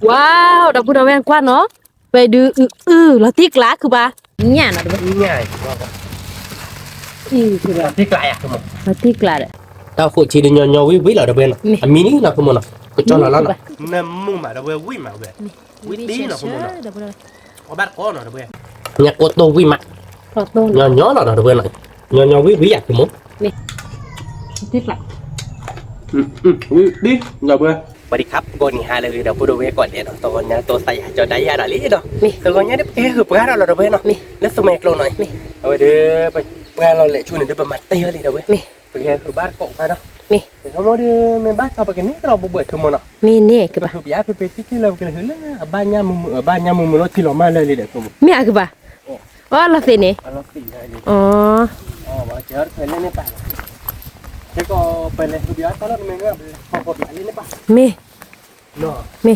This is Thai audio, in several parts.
ว้าวดอกพุดาแวนกว่าเนาะไปดูแล้วที่กลาคือบ่าเนี่ยนะดู ง่ายคือบ่า ที่ไกลอ่ะทุกคน แล้วที่กลาเด้อ tao phụ chỉ được nhỏ viết viết là được bên à mini là không muốn à cứ cho là nó nè mông mà được bên viết mà bên viết tí là không muốn à có bát có nó được bên nhạc ô tô viết mặt พอต้น nhỏ là được bên này nhỏ viết viết à không muốn ที่กลา đi rồi bên สวัสดีครับก่อนนี้ฮะเลยเดี๋ยวพูดด้วยก่อนเดี๋ยวตัวนี้ตัวใส่จะได้ยาดาลีเนาะตัวนี้เอ๊ะคือปลาเราเดี๋ยวเว้ยเนาะแล้วสมัยเราหน่อยเอาไปเดี๋ยวไปปลาเราเละช่วยหน่อยเดี๋ยวไปมัดเตี้ยเลยเดี๋ยวเว้ยไปแค่คือบ้านเกาะมาเนาะเดี๋ยวเขาบอกเดี๋ยวแม่บ้านเขาไปกันนี่เราบ่เบื่อทุ่มเนาะ มีนี่คือบ่า คือย้ายไปที่เรากันเลยนะบ้านย่ามึงบ้านย่ามึงรถที่เรามาเลยเดี๋ยวทุ่ม มีอะคือบ่าอ๋อละสินี่ เราตีได้เลย อ๋อ ว่าเจอเคยเล่นในป่าแค่ก็ไปเลยคือย้ายตอนนั้นมึงก็พอพอย้ายเล่นในป่า มี เนาะ มี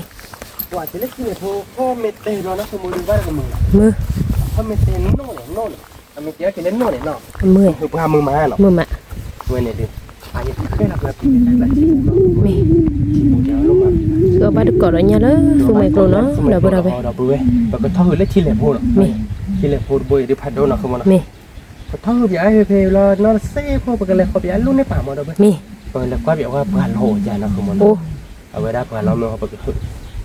ว่าจะเล่นที่เนี่ยพ่อเมตเตอร์เนาะสมมุติว่ากับมึง มือ พ่อเมตเตอร์โน่โน่อเมริกาจะเล่นโน่เนาะ มือ คือพามึงมาเนาะ มือมะ เว้ยเนี่ยดิอันนี้แค่หลักๆปีได้หลายทีเนาะ มี เดี๋ยวลงมา ก็บ่ได้กอดอันยาเลยฟูไมโครเนาะเดี๋ยวบ่ได้ไป เราไปเว้ยแล้วก็ท่อเล่นที่แหลมโพดที่แหลมโพดบ่อยดิพัดโดนเนาะคือมัน มี ท่อพี่ไอ้เพลแล้วนอนเซ่พอไปกันเลยเขาพี่ไอ้ลุ้นในป่าหมดเลย มี แล้วก็แบบว่าปลาโหจานะคือมัน โอ้ เอาไว้ได้ปลาเราเอาไป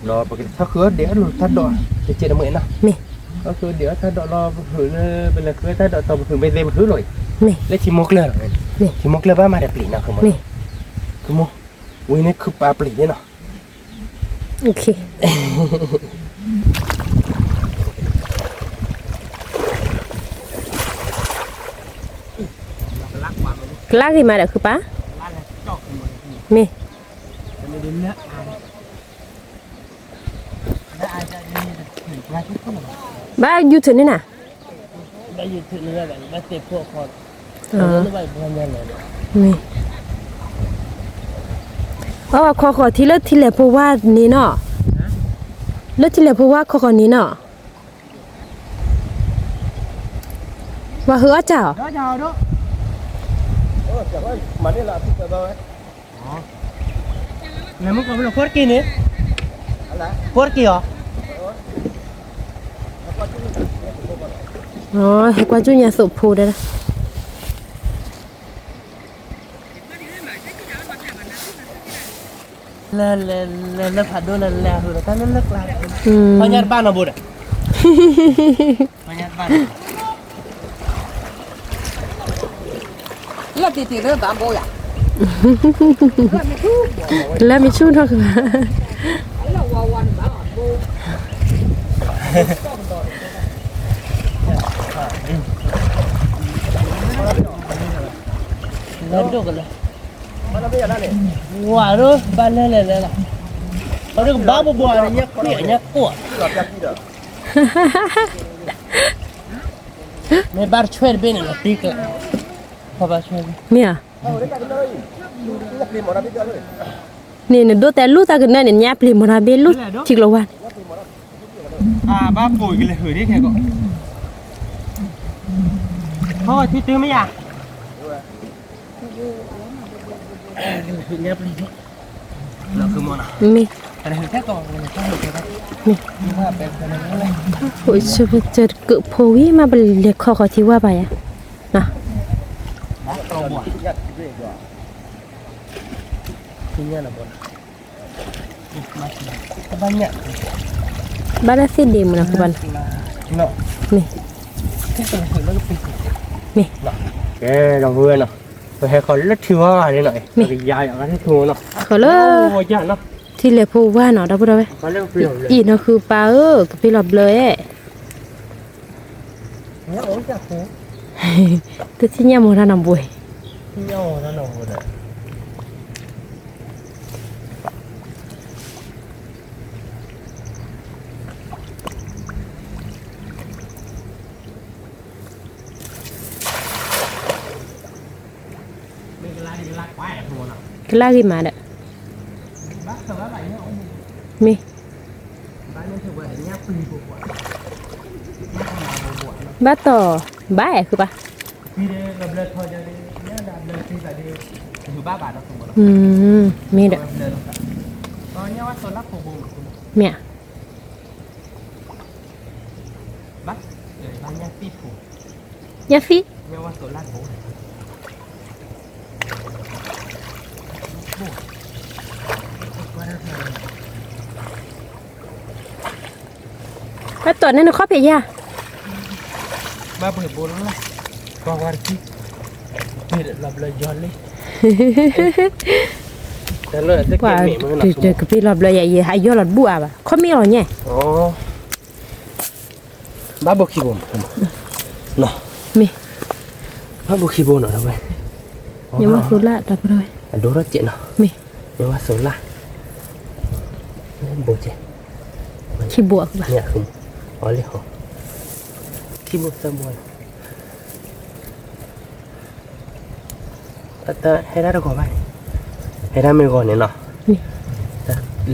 รอไปถ้าคือเดี๋ยวถ้าดอกจะเจ็ดมื้อนะ มี ก็คือเดี๋ยวถ้าดอกรอหือเป็นอะไรคือถ้าดอกต่อหือไปเต็มหือเลย มี แล้วชิมกเลยหรอชิมกเลยว่ามาแต่ปลีนะคือมัน มี คือมอุ้ยนี่คือปลาปลีเนี่ยเนาะ โอเคลากที่มาเด้อคือปะมีบ้าอยู่ถึงนี่น่ะ ได้ยืดถึงเนื้อแบบได้เต็มพวกคอ อ๋อ ไม่ไหวพวกนั้นเลย นี่เพราะว่าขอที่เลิศที่แหลเพราะว่านี่เนาะเลิศที่แหลเพราะว่าขอนี้เนาะว่าเฮือเจ้า đó chào đó chào ơi mà đây là thịt bò ấy ngày mới có một phốt kia nữa phốt kia hả อ๋อให้กว่าจุญาสุภูได้ละ là phạt đôi là rồi ta nó lắc lại อืม bao nhiêu ban nào bột à bao nhiêu ban Lớp thì nó tạm bôi à? แล้วมีชู้เท่ากัน Là qua quanh bảo họ bôi. lên đâu rồi ban bây giờ đây này wow đó ban lên là có được bao bò bò này nhá cái nhá của mấy bar chơi bên này là tiếc rồi họ bar chơi เนี่ยนี่เนี่ยดูแต่ลูกตากันนั่นเนี่ยยับลิมมาเบลูทิกละวัน à ba phổi cái này hửi đi kìa cậu thôi thì tư mấy à nhấp đi là cứ món à มี cái này hửi khác còn cái này khác hửi khác มี nhưng mà bên cái này nó lên โอ้ยจะไปเจอเกือบโพวิมาเป็นเรียกขอที่ว่าไปอะนะ to bò thứ nhất là bò các bạn nhận บ้านละสิดีมันนะคือบ้าน nọ นี่ cái này hửi nó bị นี่ cái đồng vừa nè rồi hay còn rất thiếu hoa đây này cái dài ở cái thua nè ขอเลย ôi dạ nó ที่เรียกโพว่าเนาะได้บ่ได้ไหม có rất nhiều อีเนาะคือปลากับพี่หลอบเลยอะ nhớ ối chả thế แต่ที่เนี่ยมันนำบุย nhau nó nồng rồi đấy cái lá gì mà đấy มี บ้าต่อบ้าแคือปะ đi đây làm lên thôi cho đi nhớ làm lên khi là đi từ 3 bát đó không có อืมมีเด้อ lên có nhớ tôi lắp phục vụ เนี่ย เ ปีผู ยาฟิ เนี่ยว่าโซล่าโบ แล้วตัวนั้นน่ะข้อเปียยา มาเปิดโบแล้วก็ว่าที่นี่หลับเลยย้อนเลยแต่เลยจะเก็ ว่า บเมฆมันหนัก เจอกะปิรอบเลยอย่าให้ยอดบัวบ่ข้อมีหรอเนี่ย อ๋อบ้าบุคีโบนเนาะ มี บ้าบุคีโบนเหรอทำไม ยังว่าสุดละตับเลย ดูรถเจ็ดเนาะ มี ยังว่าโซล่าโบเจ็ด ขี้บวกบ่ เนี่ยคืออ๋อเลยเหรอคีโบสมบูรณ์แต่ให้ได้ก่อนไหมให้ได้ไม่ก่อนเนี่ยเนาะ นี่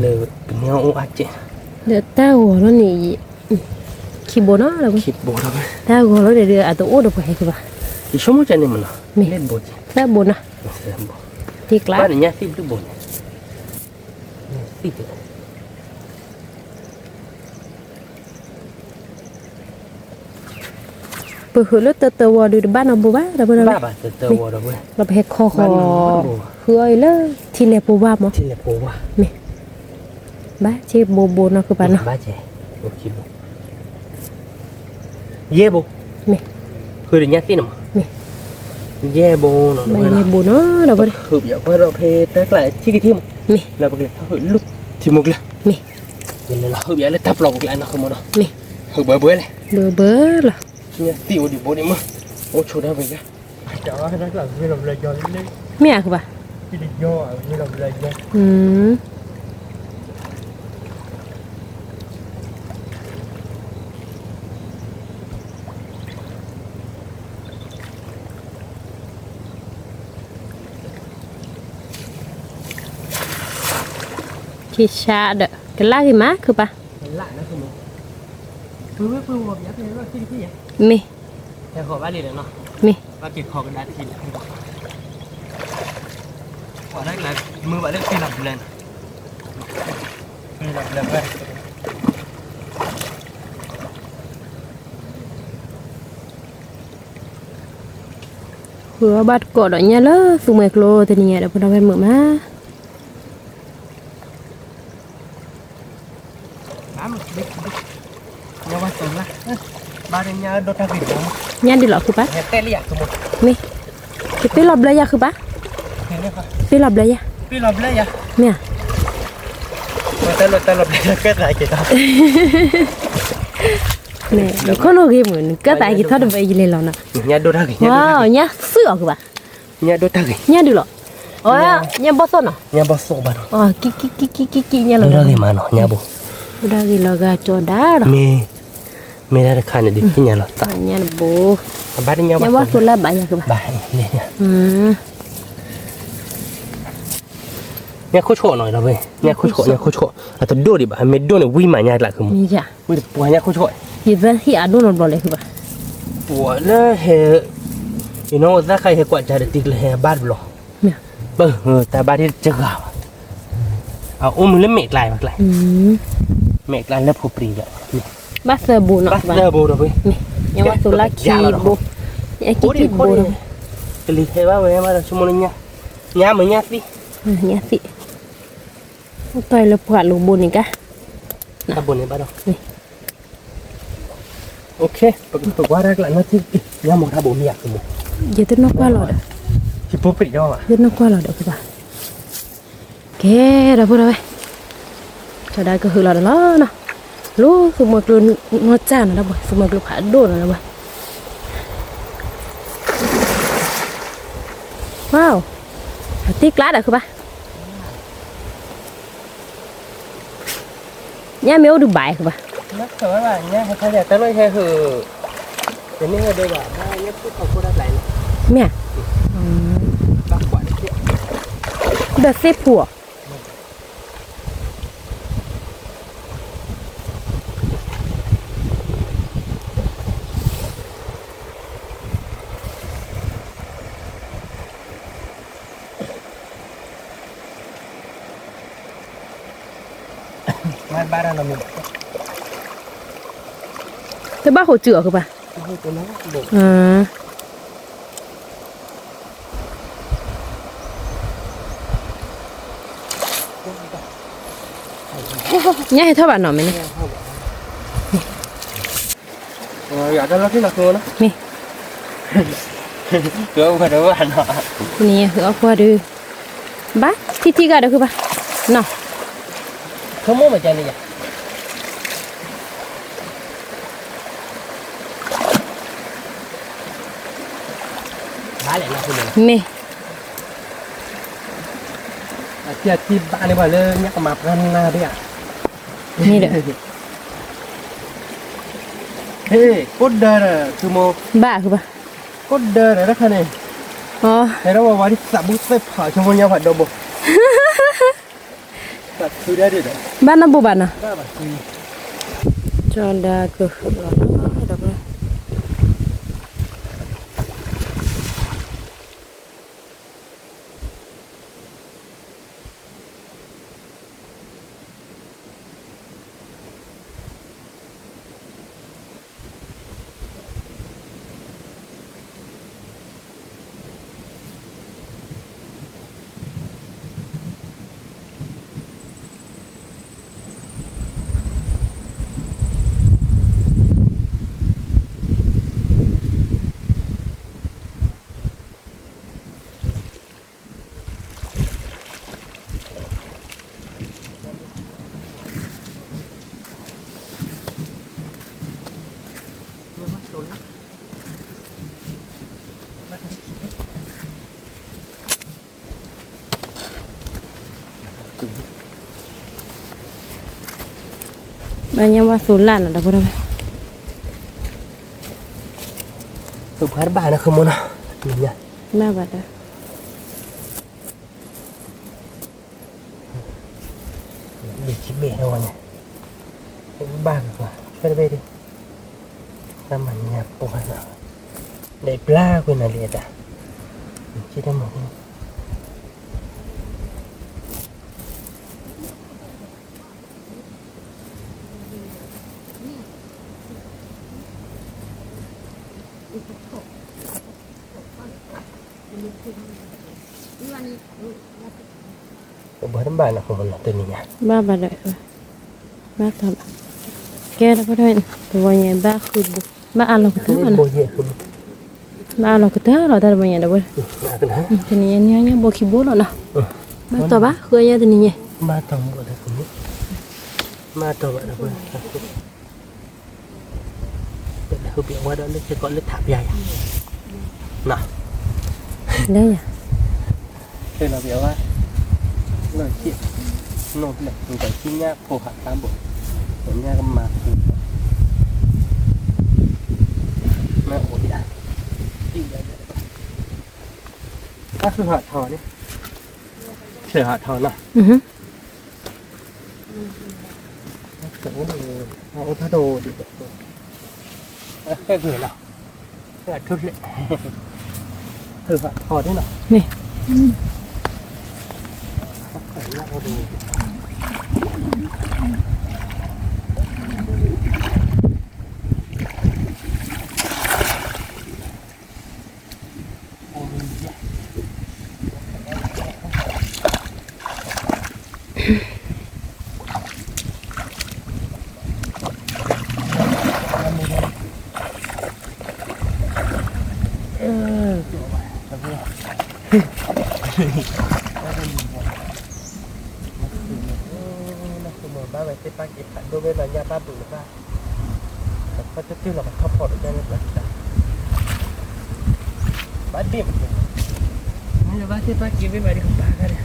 เลยเป็นแนวอุ้งอัดเจ็ด เดี๋ยวตาหัวแล้วนี่ขี้บวกเนาะแล้ว คิดโบทำไม ตาหัวแล้วเดี๋ยวตัวโอ้ดไปคือบ่ อีชั่วโมงจะเนี่ยมันเนาะ มี เล่นโบเจ็ด ตาบนนะ เล่นโบ ที่กลา บ้านเนี่ยสิบลูกโบเนี่ยสิบ เปิดหัวแล้วตัวดูบ้านเอาบ่ว่าแล้วบ่ บ้าบ้าเตอร์วอร์ดเว้ย เราไปเฮ็ดคอเฮ้ยเลยที่เลปูว่ามั้ง ที่เล็บโบว่ะ บ้าเจ็บโบเนาะคือบ้านเนาะ บ้าเจ๊โอเคโบเย่โบ มี คือเดี๋ยวนี้สิหนุ่ม มี เย่โบเนาะ ไม่เลโบเนาะเราบ่ คืออยากว่าเราเพแต่กลายที่กี่ทีม มี เราไปเลยคือลุกที่มุกเลย มี เดี๋ยวเราคืออยากเลยทับเราไปเลยนะคือมันเนาะ มี คือเบื่อเบื่อเลย เบอร์ล่ะ เนี่ยตีวันดีโบนี่มั้งโอ้ชูได้ไปกันจ้าให้ได้หลังไม่เราเลยย้อนเลย เมียคือบ่ ที่ดิย่อไม่เราเลยย้อน อืมขี้ชาเด้อกันลากี่มาคือป่ะ lạ nó không cứ với phương hợp giá thì nó xin cái gì มี theo khỏi ba liền nó มี ba kịp khỏi cái đá thì quả đấy là mưa bạn đấy khi làm lên khi làm lên đây หัวบัดกอดเนี่ยเลยสุเมกโลตัวนี้เดี๋ยวพวกเราไปเหมือมา bám biết nhau ba tuần lá ba đêm nhau đôi ta vịt không เนี่ยดีหรอคือปะ nghe tê liệt của một มีจะไปรอบเลยยาคือปะ thế này phải ไปรอบเลยยา พี่หลับเลยอ่ะ เนี่ย มาแต่หลับเลยก็ได้กี่ตา เนี่ยเดี๋ยวคนโอเคเหมือนก็ตายกี่ทอดไปยิเลยแล้วนะ nhà đôi ta gì ว้าวเนี่ยเสื้อคือปะ nhà đôi ta gì เนี่ยดีหรอโอ้ยเนี่ยบอสซ่อนอ่ะ nhà bao số bạn อ๋อกิ๊กเนี่ยเลย đôi ta gì mà nó nhà bố ได้กี่เราก็จอดาหรอ mẹ ra được khăn để đi cái nhà lọt ta เนี่ยโบ ba đêm nhau เนี่ย ba ว่า tuần สุดละบายยาคือปะ ba này nha อืม nhà khối chỗ nói đâu vậy nhà khối chỗ à tao đua đi bà mẹ đua này vui mà nhà lại không มีจ้ะ vui được bùa nhà khối chỗ ยิบว่าที่อาดูนบอลเลยคือปะ bùa là hè you know ra khai hè quạt trà để tịch là hè bát bò เนี่ย ta ba đi chơi gạo à ôm mình lên mẹ lại mặc lại อืม mẹ lại lớp hộp rì vậy บาเซอร์บูเนาะ bát giờ bồ đâu vậy นี่เนี่ยว่าสุดละคีโบเนี่ยกิ๊กโบเลย cái lì hè ba về mà là chung một nha nhà mới nhà đi เนี่ยสิต่อยแล้วปวดลูกบุญอีกะ ta buồn này ba đâu Này. ok tôi qua ra lại nó thì nhà một ta bố mẹ của một อย่าตึ้งนกว่าหรอเด้อ thì bố bị đâu à ตึ้งนกว่าหรอเด้อคือปะแกเราพูดเอาไว้จะได้ก็คือเราเด้อเนาะลูกสมมติรุ่นงอจ้านะบ่สมมติลูกผาโดนนะบ่ว้าวตีกลาดอ่ะคือปะเนี่ยไม่เอาดูใบคือปะ nó sợ là nha hay là tới nơi hay hừ cái này đây là hai nhất cái không có đáp lại เนี่ย bác quản đấy แบบเซผัว mai ba đang làm mình แต่บ้าเขาเจือคือปะ ให้ตัวนั้นโบก nhá hay thao bạn nọ mày này dạ cho nó cái là cô đó nè cứ không phải đâu bạn nọ nè hứa qua đưa bác thi gà được không ba nào không muốn mà chơi này vậy bá lại nó không được nè giờ thì bạn đi bảo lên nhắc mập ra đi ạ nè được ê cốt đơ là từ một ba không ba cốt đơ là rất hay này thế đó mà vào đi sắm bút xếp hỏi cho nhau phải đồ bộ đặt từ đây đi đấy ba nó bù bạn à ba bạn từ cho đa cơ đọc rồi bao nhiêu ba số lần là đâu có đâu tụi hai bạn nó không muốn nào nhìn nha ba bạn đó để chỉ bể thôi nhỉ cái bàn của cái đây đi ta mình nhà bộ nào để pla quên là liệt à chỉ đem một bữa bạn là không là tên nhà ba bạn đợi rồi ba thằng kia đâu có đâu rồi nhà ba khử ba ăn là cái thứ mà ba ăn là cái thứ rồi ta là nhà đâu vậy thì nhà nhá bố khi bố rồi nào ba tao ba khơi nha thì nhỉ ba tao bộ là không biết ba tao bạn là quên không biết qua đó nó sẽ có lớp tháp dài nào đây à đây là biểu á lời chuyện nộp này mình phải chi nhá phổ hạt tam bộ ở nhà cầm mà mẹ ổn đi đã các sư hạt thò đi sư hạt thò nào chỗ này họ có đồ đi cái gì nào cái chút lệ thử hạt thò thế nào nè ba mày sẽ ba kịp đôi bên là nhà ba bự ba có thứ tư là mình thắp phật ở đây là ba điểm nên là ba sẽ ba kịp với mày đi không ba cái này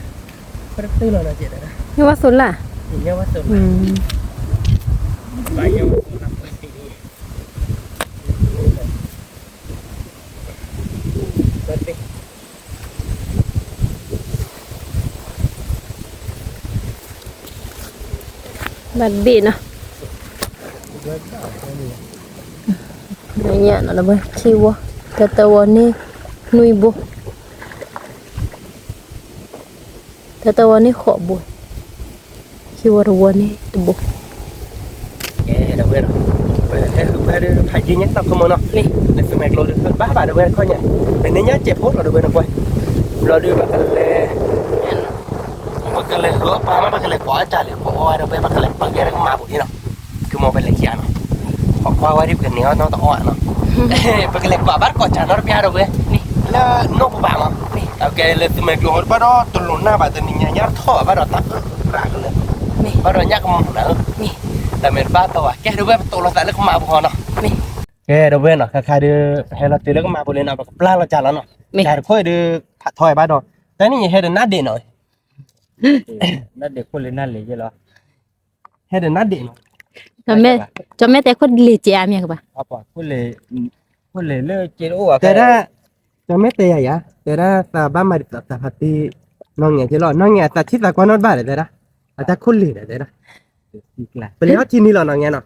có thứ tư là chuyện đấy nhưng ba số là nhau ba số ba nhau năm mươi tỷ đi bạn bị nào này nhẹ nó là bơi chiêu tơ tơ nè nuôi bù tơ tơ nè khọ bù chiêu rồi nè tụ bù đâu biết rồi thế cứ phải đưa phải chi nhắc tao không muốn nó nè để sự mệt rồi được ba bà được bên coi nhỉ để nếu nhá chẹp hốt là được bên nó quay rồi đưa bà cái lệ hứa ba cái lệ quá trả lệ quá rồi bên cái lệ bằng cái mà bụi nó cứ mua bên lệ kia nó họ qua đi cái này nó tao nó cái lệ quá bắt quả trả nó bia rồi bên là nó của bà mà ok lệ sự mệt rồi bắt đó tụi lùn na bà tụi mình nhá thọ bắt đó tắt ra cái lệ bắt đó nhắc không nữaแต่เม็ดบ้าตัวแกดูเว้ยตัวเราใส่แล้วก็มาบุกเนาะนี่แกดูเว้ยเนาะใครๆดูเฮเราตีแล้วก็มาบุกเลยเนาะแบบปลาเราจ่าแล้วเนาะใครค่อยดูผัดถอยบ้าดอกแต่นี่เฮเดินนัดเด่นหน่อยนัดเด็กคนเลยนัดเลยใช่หรอเฮเดินนัดเด่น cho mẹ té khuất lì chị em nha các bạn อ๋อป่ะคนเลยเลิกเจโร่อะแต่ถ้าจะไม่เตะอ่ะแต่ถ้าตาบ้ามาดิตาผัดตีน้องเงี้ยเจโร่น้องเงี้ยตาชิดตากว่านอดบ้าเลยแต่ละอาจจะคนเลยแต่ละไปแล้วจีนี่หรอน้องเงี้ยเนาะ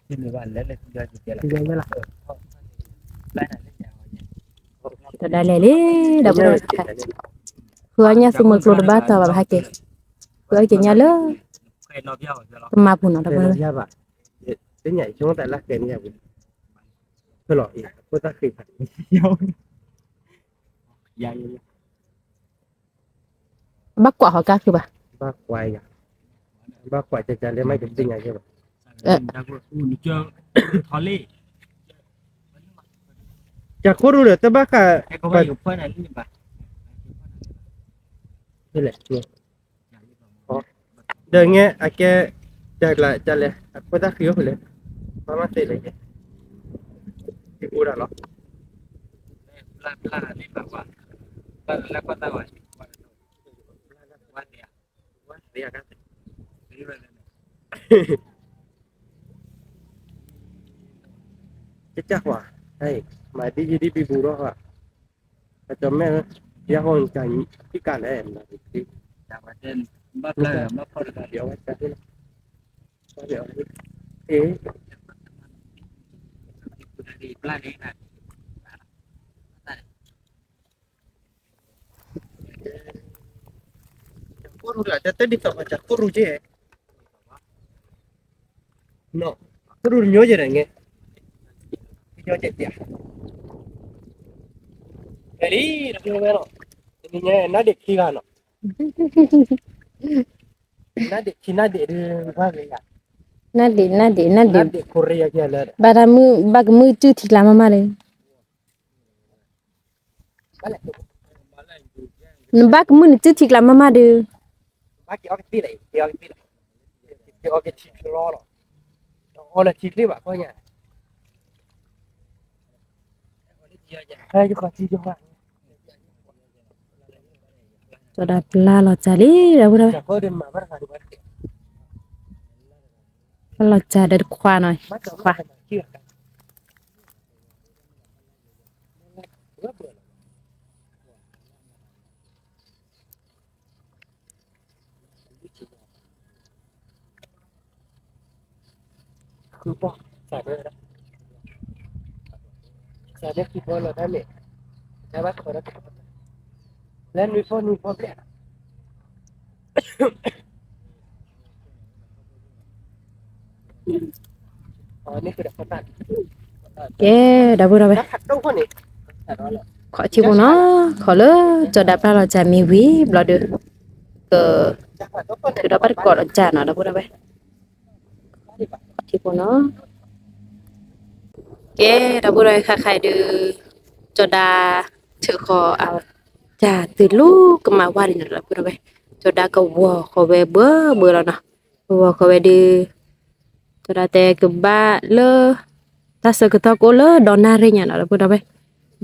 จีนี่วันแล้วเลยจีนี่ละ Kita dah lele dah boleh Kuahnya semua keluar bata apa hake Kuah kenya le Ma pun dah boleh cái nhảy xuống tại lắc kèn nhà thôi lọ cô ta khỉ Bác quả họ ca kìa bà bác quay chạy lên mấy cái tinh này chưa bà chả có đủ được tới bác cả đây là đời nghe ai kia chạy lại cô ta khiếu phải lên mà tê lại cái u đã nó chắc quả đây mà đi bị bù đó hả cho mẹ ra hồi cảnh cái cả này em là cái trên bắt là bắt phải là điều cái điều thế cô rồi đã tới đi tập chặt cô rồi chứ nó cô rồi nhớ gì này nghe nhớ chết tiệt cái đi nó không nghe nó thì nghe nó đẹp khi vào nó nó đẹp đưa qua cái gì Nade đẹp Korea kia là Bag mu tu thịt làm mà đấy Bag mu tu thịt làm mà đấy bác kia cái này cái thịt lo rồi họ là thịt đi bạn coi nhá hai cái con thịt cho bạn cho đã la lo chali đâu đâu có đêm mà bắt phải được lo cha để khoa rồi khoa cứ bỏ xả bơ đó xả bơ khi bỏ là đam mê xả bát khỏi đó lên nuôi phô bẹนี่คือเด็กคนตัด đâu đâu vậy ขัดตู้คนนี้ khỏi chịu nó khỏi lỡ cho đạp ra là chả mi quý bỏ được từ đó bắt gọi là chả nó đâu vậy chịu nó đâu rồi khai được cho đà chịu khó chả từ lúc mà qua đi nữa đâu vậy cho đà cầu vò khó về bữa rồi nè vò khó về đi cho đà tè cái ba lơ ta sợ cái tao cố lơ đòn na re nhà nó đâu vậy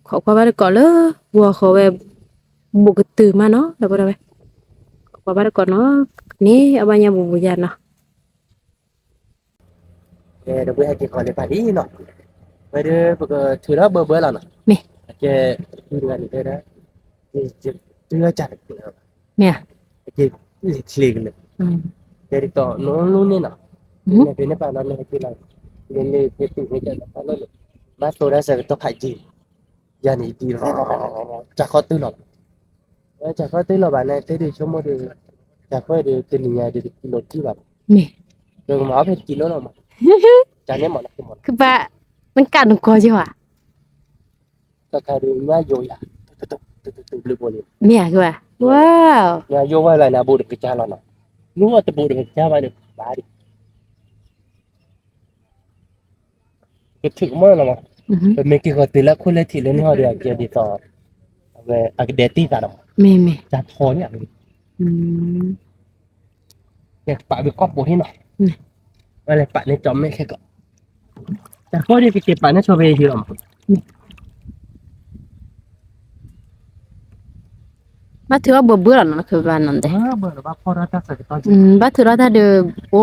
khó qua bắt có lơ vò khó về buộc cái từ mà nó đâu vậy qua bắt có nó ní ở bên nhà bù già nó đâu bây giờ chỉ còn để phải đi nó bây giờ thứ đó bơ là nó nè cái thứ này đó chưa chặt nè cái liền cái đi to nó luôn nè nó cái này phải nó cái này nên cái từ cái nó nó mà tôi đã sẽ tôi phải gì giờ này đi chả có tư là bạn này thế thì số một thì chả có được tiền nhà được một chi bạn nè rồi mà phải chi nó nào mà Jangan mana semua. คือว่ามันกัดหนูกอจ้ะ Kakaknya yo ya. Tutup boleh boleh. เมียคือว่าว้าว Ya yo lah na bodoh kecala na. Lu atau bodoh kecala ni bari. Kecil mana mah. อือฮึ Mereka kata lah kulit tiada ni ada jadi tak. Agak deti tak dah. แม่แม่ Jatuhnya. อืม Ya pak bekop boleh nak. Hmm. Oleh pak ni jom mereka kok. Dah kau dia fikir pak ni coba hiram. มาถือว่าเบื่อแล้วนะคือว่านั่นเด้ Ah, berapa rata saja tahu. บาถือว่าถ้าเดอโอ้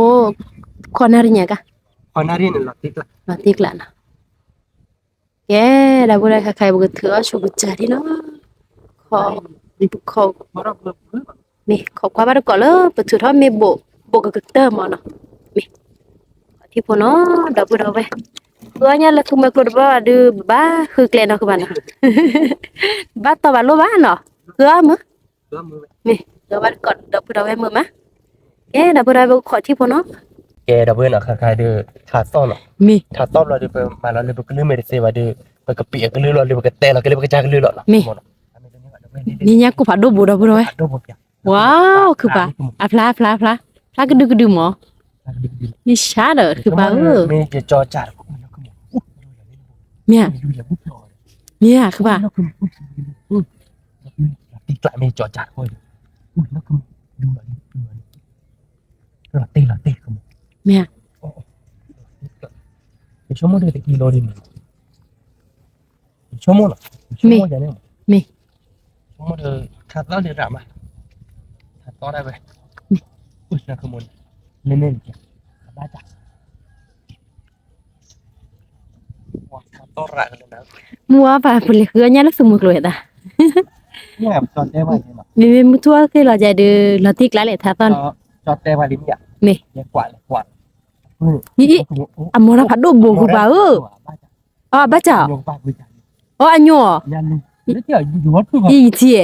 คอนอะไรเนี่ยกะ Kau nari ni lah tik lah. มาติกละนะแกแล้วบ่ได้ค่ะใครบ่ก็ถือว่าชุกใจดีเนาะขอขอ Berapa berapa. มีขอความว่าก่อนเลยบ่ถือว่ามีโบกกเตอร์มาเนาะมีที่พอเนาะดอกบ่ดอกไปเพื่อนละทุกเมื่อก็บ่ดื้อบ้าคือแกลเนาะคือบ้านเนาะบ้าต่อบ้านโลบ้านเนาะเพื่อมื้อ Berapa. มีดอกบ้านก่อนดอกบ่ดอกไปมื้อมะแกดอกบ่ดอกขอที่พอเนาะ Kaya dah benar kakak dia khason lah. มี Khason lah dia malah dia berkelim dia sewa dia berkepik kelim lah dia berketel lah dia berkecah kelim lah. มีนี่เนี่ยกูผัดดูบ่ดอกบ่ดอกไป Aduh bokya. ว้าวคือป่ะอ่ะพลาก็ดึกๆหมอนี่ชาเด้อคือป่ะมีจะจอจัด เนี่ย ดูอย่าบุกหน่อย เนี่ยคือป่ะ ตีกละมีจอจัดคนแล้วคือดูอะไรดูอะไรตีคือ เนี่ย ชั่วโมงเดียวกิโลดิชั่วโมงชั่วโมงจะเนี่ย มี ชั่วโมงเดียวขัดแล้วเดี๋ยวรับมาขัดต่อได้ไหมอุ้ยน่าขโมยเล่นๆจ้ะบ้าจัดว้าขัดต่อรักเลยนะ มัวป่ะเปลือกเกลือเนี่ยลักษณะมือเลยอ่ะ เนี่ยจอดได้ไหมเนี่ย มีมุทัวคือเราจะดูเราติกแล้วเลยท่าตอน จอดได้ไหมลิ้นเนี่ย มี เนี่ยกว่า นี่อ่ะมัวเราผัดดูบ่คือป่ะอ๋อบ้าจ้า โยงปากวิจารณ์ อ๋ออันยัว ยันนี่เดี๋ยวอยู่วัดคือแบบ อีเจี๋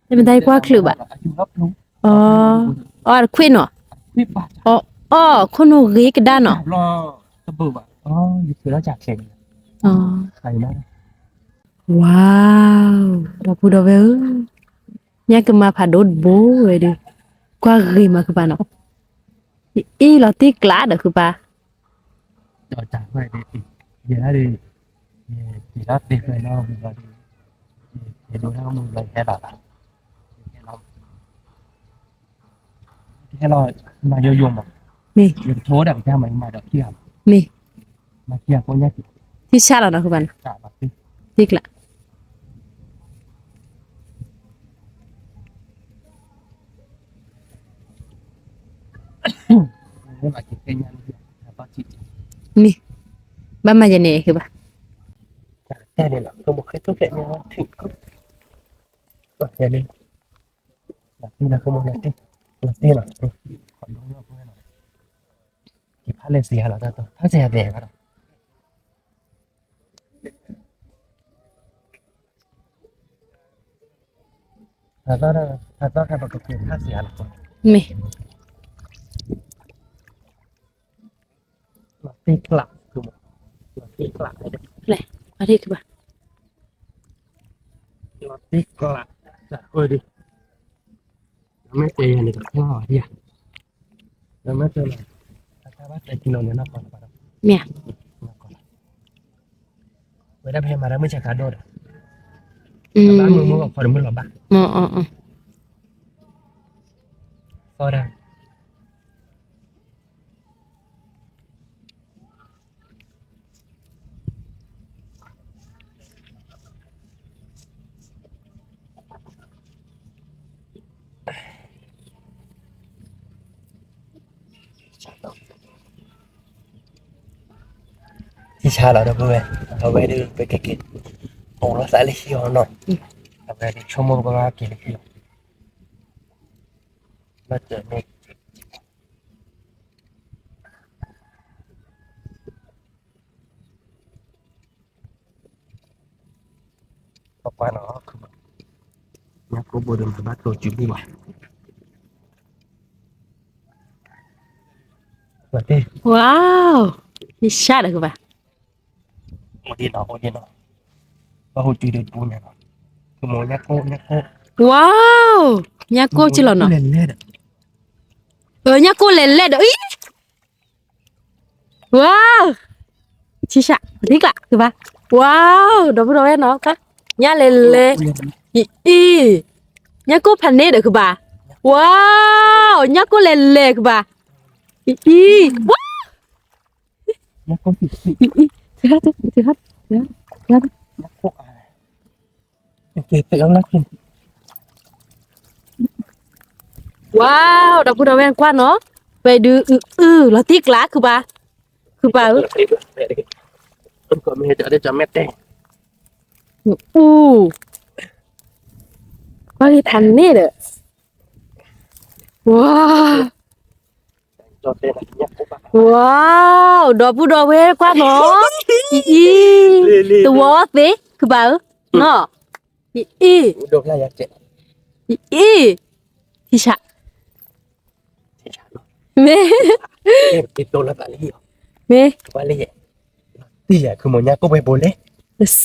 นี่มันได้กว่าคลืบอ่ะ อยู่รับรู้ อ๋ออ๋อควินเหรอ วิบาก อ๋อคนหูรีกด้านเหรอ รอตะเบิบอ่ะอ๋ออยู่คือแล้วจากเข่ง อ๋อ ใครนะ ว้าวดอกพูดเอาไว้เนี่ยก็มาผัดดูบ่เลยดิกว่ารีมาคือป่ะเนาะอีเราติกละเด้อคือป่ะ จอจากไปดิเดี๋ยวดิดีรับดิเลยเนาะมึงก็ดิเดี๋ยวดูถ้ามึงไปแค่แบบแค่เรามาโยมแบบ นี่ เดี๋ยวโทษแบบแค่มาดอกเที่ยว นี่ มาเที่ยวคนนี้ ที่ชาแล้วเนาะคือป่ะ กะแบบนี้ ติกละ ไม่มาคิดเป็นยังไงแต่จิต นี่บ้านมาจะเนี่ยคือป่ะ แต่เนี่ยหรอก็บอกให้ทุกอย่างเนี่ยถึงก็อย่างนี้แบบนี้นะก็มองอย่างนี้หรอขอดูเรื่องเพื่อนหน่อยกี่พันเลยเสียหรอตัวถ้าเสียแดงก็ได้ถ้าต้องให้ประกอบถ้าเสียหรอตัว นี่ ตีกลับคือตีกลับไอ้เด็ก เลยมาที่คือป่ะ ตีกลับจะดิไม่เจอเนี่ยก็ข้าวดิแล้วไม่เจอเลยถ้าว่าเจอกิโลเนี่ยน่าพอแล้ว เนี่ย เวลาเพลมาแล้วไม่ใช่การโดด อืม บ้านมึงบอกพอเดี๋ยวมึงหลับบ้าน อ๋อ ก็ได้ที่ชาเราเพื่อนเอาไว้ดูไปเก็บโอ้เราใส่เลยขี้หน่อยเอาไปชั่วโมงประมาณกี่นาทีเราเจอเมฆต่อไปเนาะคือเนี่ยกูบริมบ้านตัวจุดดีกว่าสวัสดี ว้าว ที่ชาติคือป่ะ โอดีเนาะว่าหูจืดปูเนี่ยเนาะคือโมยักโก ว้าวยาโกจิหรอเนาะ เล่นเล่น ยาโกเล่นเล่นเอ้ยว้าวชิชะนี่กะคือป่ะว้าวดอกบัวเนาะกะยาเล่นเล่อียาโกพันเน่เด้อคือป่ะว้าวยาโกเล่นเล่คือป่ะอีว้าว ยักโกสิถือฮัทยักโกอะไรเก็บไปแล้วนะคุณ ว้าวดอกบัวกว่าเนาะไปดูแล้วติกละคือป่ะมันก็ไม่จะได้จำแม่แต่ง ว่าพันเน่เด้อว้าว จอดเต้นยักโกบ้า ว้าวดอกบัวกว่าเนาะอีตัวสิคือป่ะเนาะอี ดอกอะไรยักเจ๊ ที่ชะ ที่ชาเนาะ เม ติดตัวละบาลี เม บาลีที่อ่ะคือโมยักโกไปโบเล่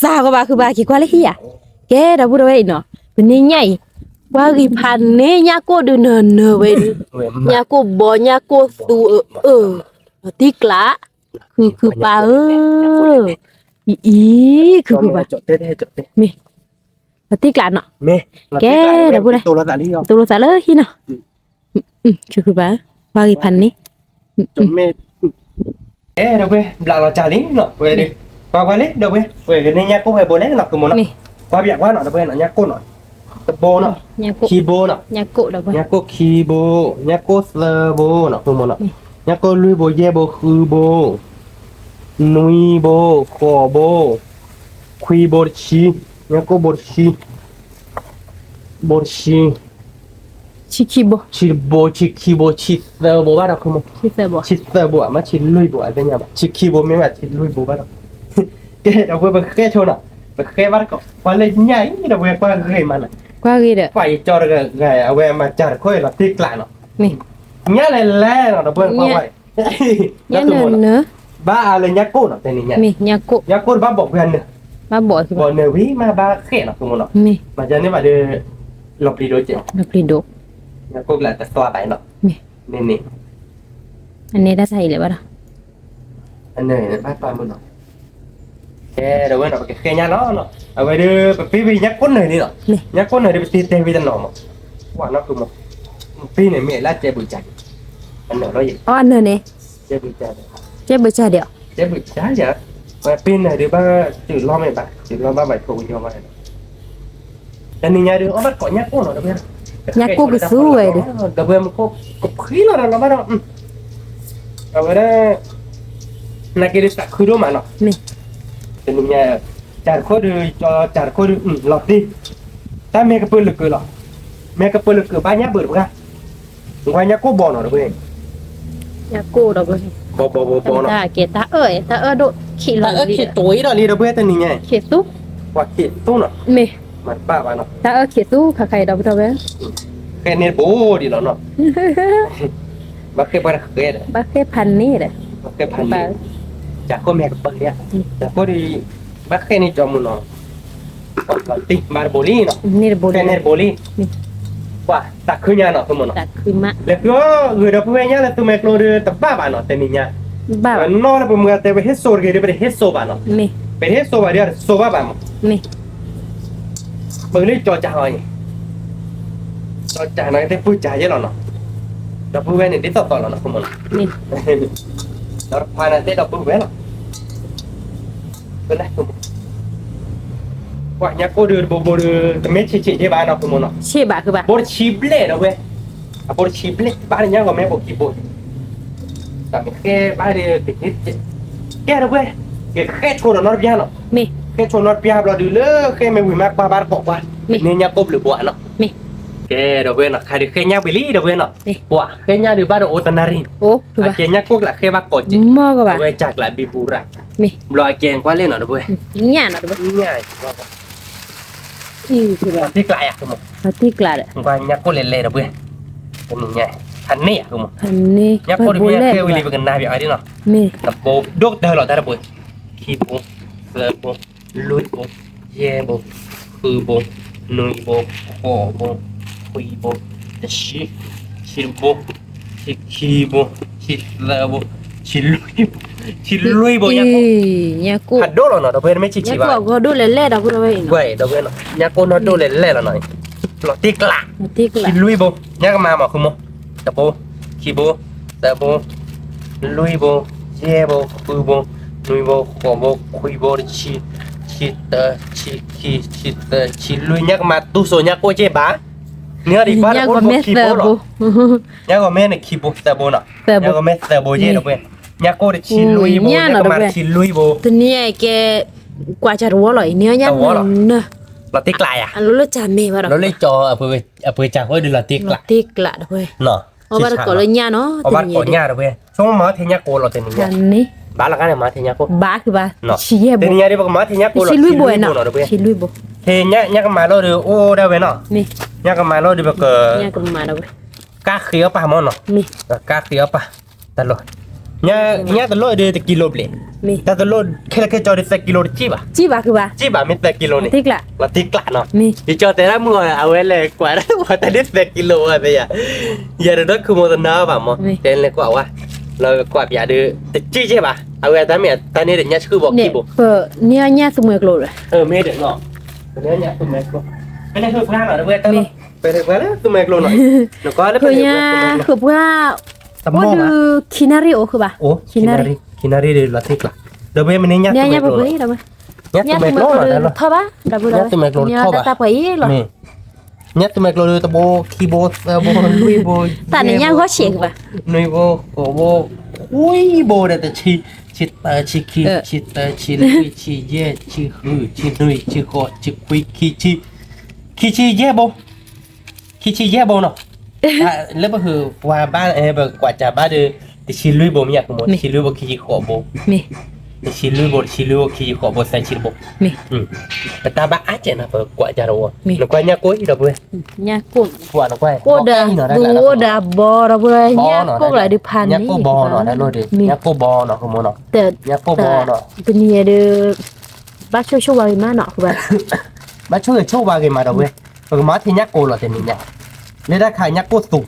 ซาก็บ่าคือบ่ากี่กว่าเลยเฮียแกดอกบัวเนาะเป็นนี่ใหญ่ว่ากี่พันเนี่ยยาโกดูเนอเว้ยยาโกบ่ยาโกตูติกละคือป่าอีคือป่า จอดเต้จอดเต้ เมติกละเนาะ เมตัวละบาลี ตัวรู้ซะเลยฮีเนาะคือป่าว่ากี่พันนี่ จนเมđâu về là trả lính nọ về đi qua lấy đâu về cái này nhá cô hay bố lấy nọ cứ muốn nọ qua việc quá nọ đâu về nọ nhá cô nọ tập bô nọ keyboard nọ ยาโกดอกบัว nhá cô keyboard nhá cô servo nọ cứ muốn nọ nhá cô lui bô ye bô khư bô nuôi bô khò bô khuy bô chi nhá cô bô chi ชิคิโบ chi keyboard chi servo bắt đầu không ชิเซบ่ ชิดเตอร์บัวมาชิดลุยบัวเป็นยังไงชิดคีย์บอร์ดไม่แบบชิดลุยบัวบ้างเดี๋ยวเราไปแค่โชว์น่ะไปแค่บ้านก็วันเลยใหญ่เราไปกว่าเคยมันอ่ะ กว่ากี่เด้อ ไปจอดกันไงเอาไว้มาจัดค่อยเราติ๊กหลานเนาะ นี่ เนี่ยอะไรแล้วเราเพิ่งเข้าไป ยาเนอ บ้าอะไรยักษ์โก้เนาะแต่นี่เนี่ย มียาโก ยักษ์โก้บ้าบอกเพื่อนเนาะ มาบ่คือ บอกเนวิมาบ้าแค่เนาะทุกคนเนาะ มี มาจะเนี่ยมาเดือหลบดีโดยเจ้า ดอกลิโด ยักษ์โก้แหละแต่ตัวไปเนาะนี่ อันนี้ได้ใส่เลยบ่ล่ะ อันนี้บ้าปลามันเนาะแค่เดี๋ยวเนาะแค่ยาเนาะเอาไปเดือไปปียักษ์โก้หน่อยนี่เนาะยักษ์โก้หน่อยเดี๋ยวไปตีเตวิตันเนาะว่าเนาะคือมันปีเนี่ยมีละเจ็บบุญใจอันเนาะเราอย่าง อ๋ออันนี้ เจ็บบุญใจ เจ็บบ่จ่าเดียว เจ็บบุญใจจ้ะมาปีเนี่ยเดี๋ยวบ้าจืดล้อไม่บ้าจืดล้อบ้าใบโผล่ยอมมาแต่นี่เนี่ยเดี๋ยวเอามาเกาะยักษ์โก้เนาะเดี๋ยว ยาโกก็สู้เว้ยเด้อ เดี๋ยวมันก็ขี้แล้วเราบ้าเนาะเอาไว้ได้นักเรียนสักคุยด้วยมันเนาะ นี่ แต่นี่เนี่ยจัดข้อดูจอจัดข้อดูหลอดดิถ้าแม่ก็เปิดลึกเกินหรอแม่ก็เปิดลึกเกินบ้านเนี้ยเบิดป่ะบ้านเนี้ยก็บ่อเนาะเด้อย าโกดอกบ่ บ่เนาะ ตาเกตาตาโดขี้หลังดิ ขี้ตุ้ยเนาะนี่เด้อเพื่อนแต่นี่ไง เขตุ ว่าขี้ตุ้เนาะ เม มันป้าว่าเนาะ ตาเขตุค่ะใครดอกบ่เว้ย แค่เนี่ยโบดีแล้วเนาะบักแค่บ่ได้เคยเด้อ บ่เคยพันนี่เด้อ บักแค่พันนี่จากข้อแม่ก็เปิดเนี่ยแต่พอดีบักแค่นี่จอมเนาะก็ติมาโบลี่เนาะ นี่บ่ แค่เนี่ยโบลี่ว่าตักคืนยาเนาะทุกคนเนาะ ตักคือมะ แล้วก็เดี๋ยวพวกเนี้ยแล้วตัวแม่โครเดตับบ้าบ้านเนาะแต่นี่เนี่ย บ้า นอนแล้วผมก็แต่ไปเฮ็ดโซร์กันเดี๋ยวไปเฮ็ดโซบ้านเนาะ เม ไปเฮ็ดโซบ้านเดี๋ยวโซบ้าบ้าน เม เบิ่งนี่จอจ่าหน่อยจอจ่าหน่อยแต่พูดจ่าเยอะแล้วเนาะแล้วพวกเนี้ยได้ต่อแล้วเนาะคุณมัน นี่ แล้วพานาเต้เราพวกเนี้ยเนาะเป็นไรคุณว่าเนี่ยก็เดือดโบเดือดแต่ไม่ชี้ๆที่บ้านเนาะคุณมันเนาะ เช่บะคือบ่ บอชิบเล่เนาะเว้ยบอชิบเล่บ้านเนี่ยก็ไม่บอกกี่บทแต่ไม่แค่บ้านเดียวติดนิดแค่เนาะเว้ยแค่ชนนอร์เปียเนาะ เม แค่ชนนอร์เปียเราดูเลยแค่ไม่วิ่งมากบ้านบอกว่าเนี่ยเนี่ยกบหรือบัวเนาะ เม แค่เนาะเว้ยเนาะใครดูแค่เนี่ยไปลี่เนาะเว้ยเนาะบัวแค่เนี่ยดูบ้านโอตนาริน โอ้คือบ่ แค่เนี่ยกบละแค่บ้านกดจิ มอก็บ่ เว้ยจากละบิบูระ เม รอยแกงกว่าเล่นเนาะเว้ย เนี่ยเนาะบ่ ง่าย คือบ่ ที่ไกลอ่ะคุณ ปฏิกลาเด้อ ว่าเนี่ยก็เล่นๆเนาะเว้ยเป็นยังไงท พันนี่คือมั้ง พันนี่ ยักษ์คนนี้เคยวิลีไปกันนาพี่ไอ้ดิเนาะ มี กับโบดกเดอหล่อแต่ละบุคีโบเซอโบลุยโบเย่โบคือโบนุยโบโคโบคุยโบชิโบชิคีโบชิเลโบชิลุยโบยักษ์ nhà cô หัดโดหล่อเนาะเราเพื่อนไม่ชิชิ nhà ว่า cô có đôi lẻ lẻ đâu có đâu vậy เว้ยเราเพื่อนเนาะยักษ์คนนอดูเล่นเล่นละหน่อยหล่อติ๊กละ tiếc ชิ là ลุยโบยักษ์มาหมอคือโมตะโบคีโบตะโบลุยโบเย่โบคือโบนุยโบโคโบคุยโบชิลุยยักษ์มาตู้โซยักษ์โคเจ็บบ้าเนื้อดีกว่า nhà คน có โบ mét คีโบ giờ หรอ bố ยักษ์ก็แม่เนี่ยคีโบตะโบเนาะ Tờ ยักษ์ bố ก็แม่ตะโบเย่เราเพื่อนยักษ์โคชิลุยโบยักษ์มาชิลุยโบ từ nhà cái quả trà rúa rồi nhớ nhá nè เราติ๊กลายอ่ะ anh lúc chả mê vào เรา đó เลยจอเอาไปจากว่าดูเราติ๊ก nó ละ tiếc lạ đâu vậy เนาะ ở bên cổ lên nhà nó เอาบ้านก่อนย่าเราเพื่อนช่วงมาเทียโกเราเต็มเนี่ย anh ní บ้านละกันเนี่ยมาเทียโก báคือ bá เนาะ chỉ є เที bố ยได้บอกมาเทียโกเรา chỉ lui bố เนาะ nào เราเพื่อน chỉ lui bố เทียก็มาเราดูโอ้ได้เว้ยเนาะ mi ย่าก็มาเราดูแบบเก nhà cầm mà đâu vậy ก้าเขียวป่ะมั้งเนาะ mi ก้าเขียวป่ะตลอดย่าตลอดเดือนกิโลเปล่า mi แต่ตลอดแค่จอได้สักกิโลจีบอ่ะ chỉ báคือ bá จีบอ่ะไม่แต่กิโลนี่ tiếc lạ เราติ๊กละเนาะ mi ดิจอแต่ละมือเอาไว้เลยกว่าว่าแต่ได้สักกิโลอะไรอ่ะอย่าเดินคือโมตนาป่ะมั้งเดินเลยกว่าว่าเรากว่าอย่าเดินแต่จี้ใช่ป่ะเอาไว้ตอนนี้ตอนนี้เดี๋ยวย่าชื่อบอก nè กี่บุ nhà nhà số 10 kilo rồi ไม่เด็กหรอกเนื้อเนี่ยตุ้มแมกโลไม่ได้คือพลาดหรอกเว้ยตั้งไปถึงแล้วตุ้มแมกโลหน่อยแล้วก็แล้วไป คือ ถึง nhàคือว่า สมองอ่ะ kinari โอคือ bá โอ้คินารีเดือดละทิกละเดี๋ยวเว้ยมันเนี่ย nhà ตุ้มแม nhà กโล bố đâu vậy เนี่ย nhà ตุ้มแม số กโล 10 หน่อย kilo แล้ว thơ bá đâu bữa Nhà tụi mày lột nhà thơ bá. ta phải rồi นี่เนี่ยตุ้มแมกโลดูตะโบคีโบโบลุยโบ แต่ในย่างก็เฉียงป่ะ นุยโบโกโบอุ้ยโบแต่ชิตาชิคีชิตาชิลุยชิเย่ชิฮือชินุยชิโคชิคุยคีเย่โบคีชิเย่โบเนาะแล้วก็คือว่าบ้านแบบกว่าจะบ้านเดือแต่ชิลุยโบไม่อยากหมดชิลุยโบคีโคโบ mi ชิลุยโบคีโคโบใส่ชิลโบ mi แต่ตาบ้าอาจจะนะแบบกว่าจะรู้นึกว่าเนี่ยกุ้ยเราเว้ย nhà cô กว่านึกว่า cô đã đủ đã bò đâu vậy nhà cô lại được pan เนี่ยกูบอเนาะได้เลยดิเนี่ยกูบอเนาะคือมันเนาะ แต่ เนี่ยกูบอเนาะ เป็นเนี่ยเด้อบ้าช่วยว่ามาเนาะคือแบบ มาช่วยว่ากันมาเราเว้ยคือมาที่เนี่ยกูเราแต่นี่เนี่ยเนี่ยได้ใครเนี่ยกูสู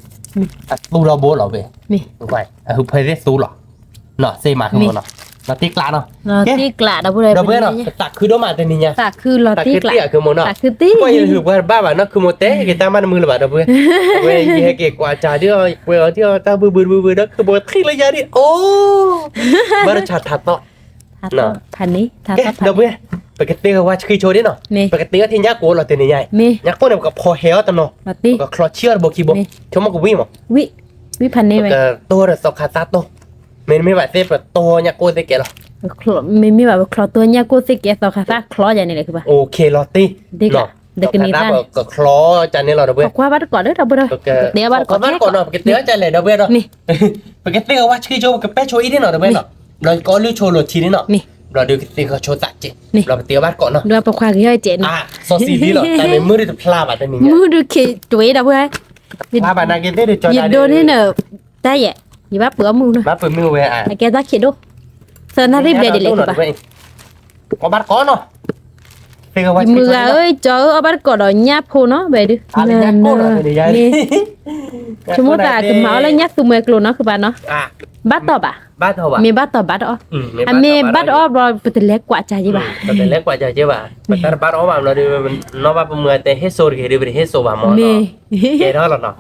ตูเราโบเราเว้ย มี นึกว่าคือเพลย์สูหรอเนาะเซมาคือมันเนาะเราติ๊กละเนาะ เราตีกละเราเว้ย เราเว้ยเนาะตักคือโดมาแต่นี่เนี่ย ตักคือเรา ตัก ตี คือก ละ เตี้ยคือมันเนาะ ตักคือตี ก็ยังคือว่าบ้าเนาะคือโมเต้กีตามันมือหรือเปล่าเราเว้ยเว้ยยี่เก๋กว่าจ่าเดียวเว้ยเดียวตาบื้อเนาะคือโบทิ้งระยะนี่โอ้บารชาทัดเนาะ พันนี้ทา แก พัน เราเว้ยปกติว่าคือโชว์ดิเนาะปกติก็ที่ยักษ์กูเราเต็มใหญ่ มี ยักษ์กูเนี่ยก็พอเฮลตันเนาะ เราตี ก็คลอเชียร์บอกกี่บอกชมก็วิ่งมั้ง วิพันนี้ไหม ก็ตัวเราสกัดตัดตัวไม่แบบเซฟตัวยักษ์กูได้แก่หรอ ไม่แบบคลอตัวเนี่ยกูสิเกสต่อค่ะซะคลออย่างนี้เลยคือป่ะ โอเคลอตี้เนาะก็คลอจานนี้เราเว้ย บอกว่าบัดก่อนเด้อเราเด้อเดี๋ยวบัดก่อน บ้านก่อนเนาะปกติก็จะเลยเว้ยเนาะปกติก็ว่าคือโชว์กับแป๊ะโชว์อีนี่เนาะเว้ยเนาะเราก็ลื้อโชว์โหลดทีนี่เนาะเราดูติเขาโชว์ตัดเจเราไปเตี้ยบ้านก่อนเนาะ เดี๋ยวไปคว้ากี่เจน โซซีดีหรอแต่ในมือที่พลาดแบบนี้ มือดูเคจุ๋ยเราเว้ย พลาดแบบนั้นก็ได้จอ หยิบโดนนี่เนอะได้แย่หยิบว่าเปลือกมือนะ มาเปิดมือเว้ยแกจะเขียนดูเซอร์นารีบเดียดเลยคือป่ะ ก็บ้านก่อนเนาะ มือเอ้ยเจอเอาบัดก่อนดอกหญ้าโพเนาะไปดินี่สมมติว่าคือเมาแล้วหญ้าตัวเมื่อกลัวเนาะคือป่ะเนาะบัดต่อป่ะ บ้านเท่าป่ะ มีบัดต่อบัดอ๋ออันมีบัดอ๋อรอเป็นเล็กกว่าใจยี่ป่ะ เป็นเล็กกว่าใจใช่ป่ะแต่บ้านอ๋อแบบเราดูมันนอกบ้านเป็นเมืองแต่เฮโซร์คือเป็นเฮโซบ้านมอเนาะเกท่าหรอเนาะ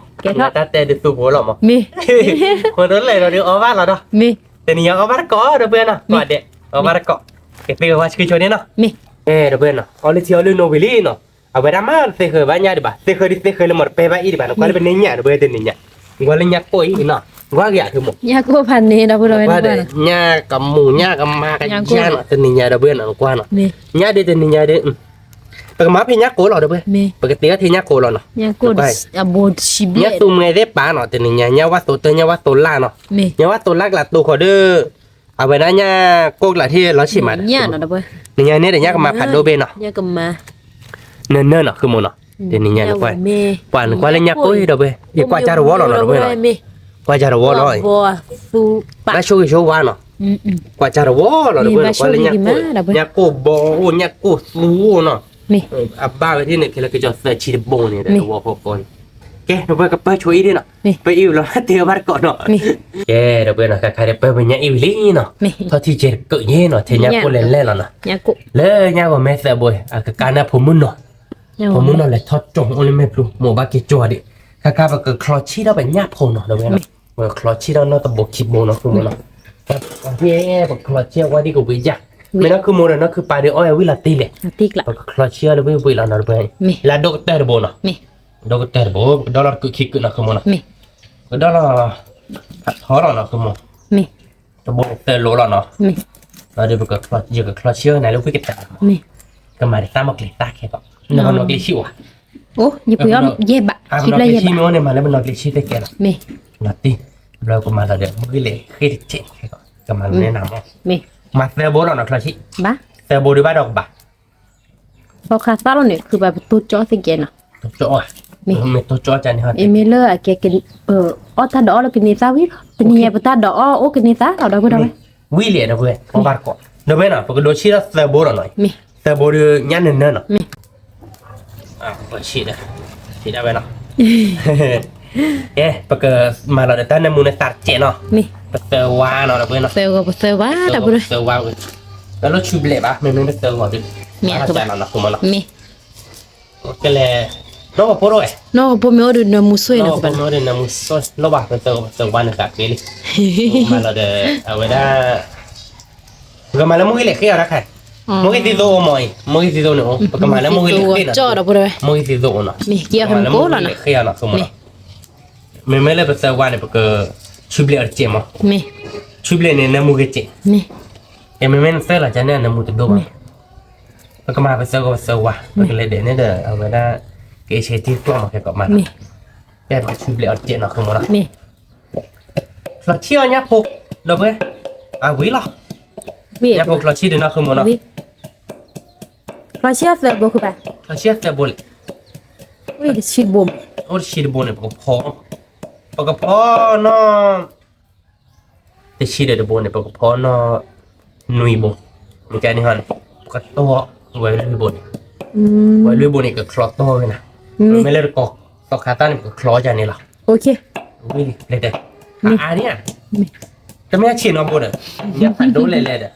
แต่แต่ดูตัวหัวหรอมั้ง มี คนนั้นเลยเราดูอ๋อบ้านเราเนาะ มี แต่นี่ยังอ๋อบ้านก่อเดี๋ยวเพื่อนเนาะก่อนเด็กอ๋อบ้านก่อเก็บไปว่าคือชนนี้เนาะ มี เดี๋ยวเพื่อนเนาะเอาเลยเที่ยวเรื่องโนเวลี่เนาะเอาไปทำมาเสกบ้านยาดิบ่ะเสกเลยหมดไปบ้านอีดิบ่ะก็เลยเป็นเนี่ยเดี๋ยวเพื่อนเป็นเนี่ยก็เลยเนี่ยป่วยอีเนาะว่าแกคือหมด หญ้ากูพันนี่เราไปเลย ว่าเดี๋ยวเนี่ยกับหมูเนี่ยกับมากับยาเนาะเป็นเนี่ยเดี๋ยวเพื่อนเนาะกว่าเนาะ มี เนี่ยเดี๋ยวเป็นเนี่ยเดี๋ยวปกติมาพี่เนี่ยโกเราเดี๋ยวเพื่อน มี ปกติก็ที่เนี่ยโกเราเนาะ หญ้ากูอ่ะบูดชิบ เนี่ย เล่ ตัวเมื่อได้ปลาเนาะแต่เนี่ยว่าตัวเนี่ยว่าตัวล่าเนาะ มี เนี่ยว่าตัวล่าละตัวขอเด้อเอาไปนะเนี่ยโกละที่เราชิมมา หญ้าเนาะเด้อเว้ย เนี่ยเนี่ยเดี๋ยวเนี่ยก็มาผัดโดเบเนาะ หญ้าก็มา เนิ่นๆเนาะคือหมดเนาะเดี๋ยวนี้เนี่ยนะกว่า มี ป่านกว่าเลยเนี่ยโอ้ยเดี๋ยวเว้ยอย่ากว่าจะรู้ว่าเราเนาะเว้ยเนาะ มี qua cha rồi rồi Bo su ba. nó show show qua nó qua cha rồi rồi rồi qua lên nhạc cô bò nhạc cô su nó Mi. À ba cái này thì là cái trò chơi chỉ bò này để vào vào coi cái nó phải cái chuối đi nó phải yêu nó tiêu bắt cọ nó cái rồi nó cái để phải nhạc yêu lý nó thôi thì chơi cỡ nhé nó thì nhạc cô lên lên nó Nhà cụ. lên nhạc của mẹ sẽ bồi à cái cá nắpผมnóผมnó lại thoát trống ôi mẹ luôn một ba cái chùa đi cái cái cái clutch đó phải nhạcผมnó rồi nó clutch đó nó tập bộ chip bò nó không nó cái clutch qua đi cũng bị giặc mình nó cứ mua rồi nó cứ bài được oi với là tì lệ Tik lah. clutch là với là nó rồi là doctor bò nó Mi. doctor bò đó là cứ khi cứ nó không nó Mi. đó là khó nó không Mi. cái bò tê lỗ là nó Mi. rồi được cái clutch giờ cái clutch này lúc với cái tạ Mi. cái mà ta mặc lệ ta cái đó nó cái chịu à Oh, như bây giờ ye ba. nó Kip la cái ye chịu ba. này mà nó cái chịu thế kia Mi. nó tì rồi cũng mà là được mới lệ khi chết cái mà nó nằm Mi. mà tê bò nó clutch Ba. tê bò đi bắt đầu bà พอคาซาโลเนี่ยคือแบบตัวจ่อสิเกนอ่ะ chỗ à mình tôi cho chân hơn เอเมเลอร์อะแกกินถ้าดอแล้วกินนี่ซาวิเป็นยังไงปะถ้าดอโอ้กินนี่ซาเอาได้บ่ได้ วิเลียนะเว้ยของบาร์ก่อนเดี๋ยวเว้ยนะเพราะก็โดนชีดเซอร์โบร์หน่อย มี เซอร์โบร์ยันเนินๆเนาะ มี เปิดชีดนะชีดเอาไว้เนาะเอ๊ะเพราะก็มาเราเดี๋ยวตั้งในมูลในตัดเจเนาะ มี เซอร์วาเนาะเดี๋ยวเว้ยเนาะ เซลก็บ่เซลว่าได้บ่ได้ เซอร์วาเว้ยแล้วรถชูเบลปะไม่ได้เซอร์ก่อนดิ มีอะคือ ใจ แบบ เราเนาะคุณมันเนาะ มี ก็เลยน้องก็พูดด้วย no บ่มีอดูนมุสวย น้ นะ อง คือ ก็ แบบ พูดด้วยนะมุสโลบะเป็นเซอร์วาในตัดเกลี่ยมาเราเดี๋ยวเอาไว้ได้ก็มาแล้วมุ้ยเล็กขี้เอาละค่ะ Mỗi cái video mày, mỗi cái video nữa, còn mà nó mỗi cái lịch kia จ่อได้บ่ได้ mỗi cái video nó. มีเกี่ยวกับโกล่ะนะ Khi nó không mà. Mình mới là bây giờ qua này bởi chụp lại ở mà. มี Chụp lại này nó mua cái chị. มี Em mình sẽ là cho nên nó mua từ đâu mà. Bởi mà bây giờ qua, bởi cái để này là ở đó cái chế tiếp qua mà cái cọ mặt. มี Em phải chụp lại ở chị nó không mà. มี Là chia nhá phục, được không? À quý lắm. มี Nhá phục là chia để nó không mà nó. เราเชื่อเซลบ่คือแบบ Là chia là bồi. อุ้ยชิดบ่ม โอ้ชีดบนเนี่ยปกพอเนาะแต่ชีดเดบนเนี่ยปกพอเนาะนุยบนมีแค่นี้ฮะก็ตัวไว้ลุยบน อืม ไว้ลุยบนนี่ก็คลอตัวเลยนะไม่เล่นกอกตอกขาตั้งก็คลอจานนี่หรอ โอเค วิ่งเลยเด็กอันนี้จะไม่ชีดน้องบนเนี่ยเนี่ยผ่านโดนเลยเด็ก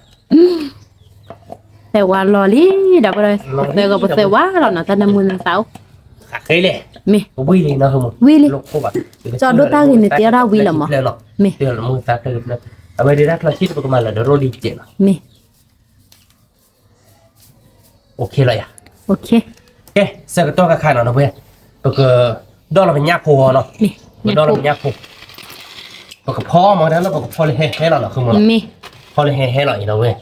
แต่ว่าลอลี่ได้บ่ได้เซลก็บ่เซลว่าเราน่ะแต่น้ำมือเสา ขาเคยเลย มี วิ่งเลยนะคุณลูกพวกแบบเตียร์มือซักเลยนะเอาไปดีนะคลาสชีดประมาณละเดี๋ยวโรดีเจน มี โอเคเลยอ่ะ โอเค เอ๊ะเสกตัวกับใครเนาะเพื่อนก็คือดอลเราเป็นยาโพเนาะ มี ดอลเราเป็นยาโพก็พ่อมาแล้วเราก็พ่อเลยเฮ้เราเนาะคือมัน มี พ่อเลยเฮ้เราอีกแล้วเว้ย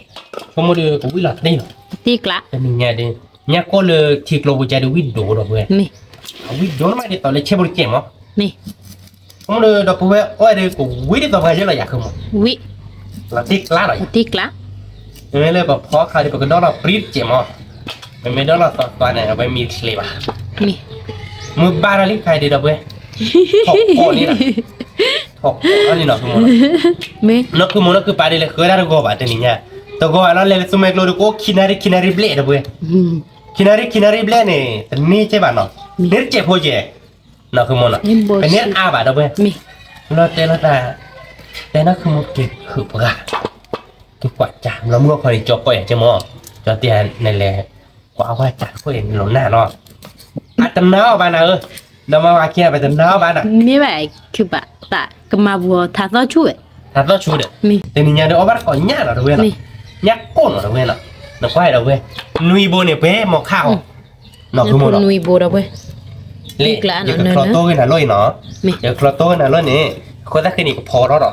พอมาดูกูวิ่งหลัดได้เนาะ ตีกละ แต่มีไงดิเนี่ยก็เลยที่เราจะดูวิ่งดูเนาะเว้ย มี วิ่งดูไม่ได้ตอนเลยเชื่อบริเกมมั้ง มี พอมาดูดอกเว้ยโอ้ยเดี๋ยวกูวิ่งได้ต่อไปเยอะเลยอยากคือมัน วิ เราติ๊กล้าหน่อย ตีกละ ไม่เลยแบบพ่อใครก็ดอลเราปรีดเจมั้งไม่ดอลเราตัวไหนเอาไปมีเคลบ้า มี มือบาร์ลิใครดีดอกเว้ยถกคอนี่นะถกอันนี้เนาะคือมัน มี นักคือมันนักคือไปได้เลยเคยได้รู้ก่อนแต่นี่เนี่ยตัวก่อนเราเลยสมัยกลัวดูก็คินารีเบลดด้วยคินารีเบลเนี่ยแต่นี่ใช่ป่ะเนาะเนื้อเจ็บหัวเจ็บนักคือมันเนาะเป็นเนื้ออาบะด้วย มี เราแต่นักคือมันเก็บคือปะเก็บกวาดจานแล้วมึงก็คอยจอกก่อยจะมองจอเตียนในแหละกว่าว่าจานก็เห็นหล่นหน้าเนาะอัตนาบ้านนะเรามาว่าเกี่ยไปตนาบ้านนะ มีแบบคือแบบแต่ก็มาบัวทาซอช่วย ถ้าต้องชูเด็ด มี แต่นี่เนี่ยเดี๋ยวเอาบ้านก่อนเนี่ยเราด้วยเนาะยักษ์ก้นเราด้วยเนาะนักควายเราด้วยนุยโบเนี่ยเป๊ะหมอกข้าวเนาะคือหมดเนาะ นุยบัวเราเว้ย เละเดี๋ยวคลอโต้กันนะลอยเนาะเดี๋ยวคลอโต้กันนะลอยนี่คนถ้าขึ้นอีกพอแล้วหรอ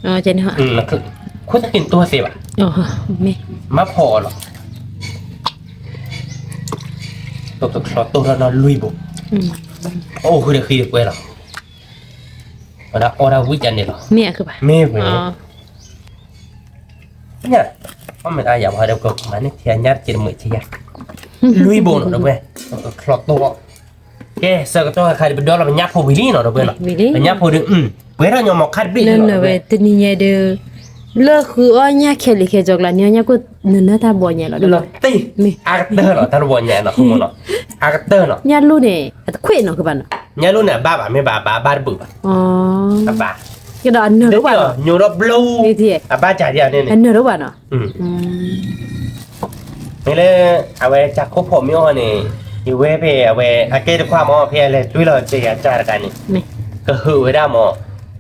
อ๋อเจนฮะ แล้วคือคนถ้าขึ้นตัวเสียบ อ๋อมี มาพอหรอตัวคลอโต้แล้วนอนลุยบุโอ้คือเด็กคือเด็กเว้ยหรอวันนั้นออราวิจันเนี่ยหรอ เมียคือแบบ เมย์เว้ย อ๋อ เนี่ยว่ามันอะไรอย่างว่าเดี๋ยวก็มันเนี่ยเทียนยัดจีนมือเทียนลุยบุเนาะเว้ยคลอโต้แกเสกตัวใครเป็นดอลเราเป็นยักษ์ผู้วิลลี่เนาะเว้ยเนาะ วิลลี่ เป็นยักษ์ผู้ดึง bữa đó nhom một khát bị nên là về tình nhẹ đều lơ khứ ở nhà khéo lì khéo chọc là nhà cô nên nó ta bỏ nhà là được lo ti actor lo ta lo nhà nó không nó actor nó nhà luôn nè khuyên nó các bạn nhà luôn nè ba mẹ ba bự ba cái đó anh nở đúng bạn rồi nhiều đó blue như thế ba trả tiền này anh nở bạn àนี่เลยเอาไว้จากครบผมอยู่นี่อยู่เว้ไปเอาไว้อาเกตความอ๋อเพียเลยตุ้ยเราเจียจ่ายกันนี่ก็หือไว้ได้หมอ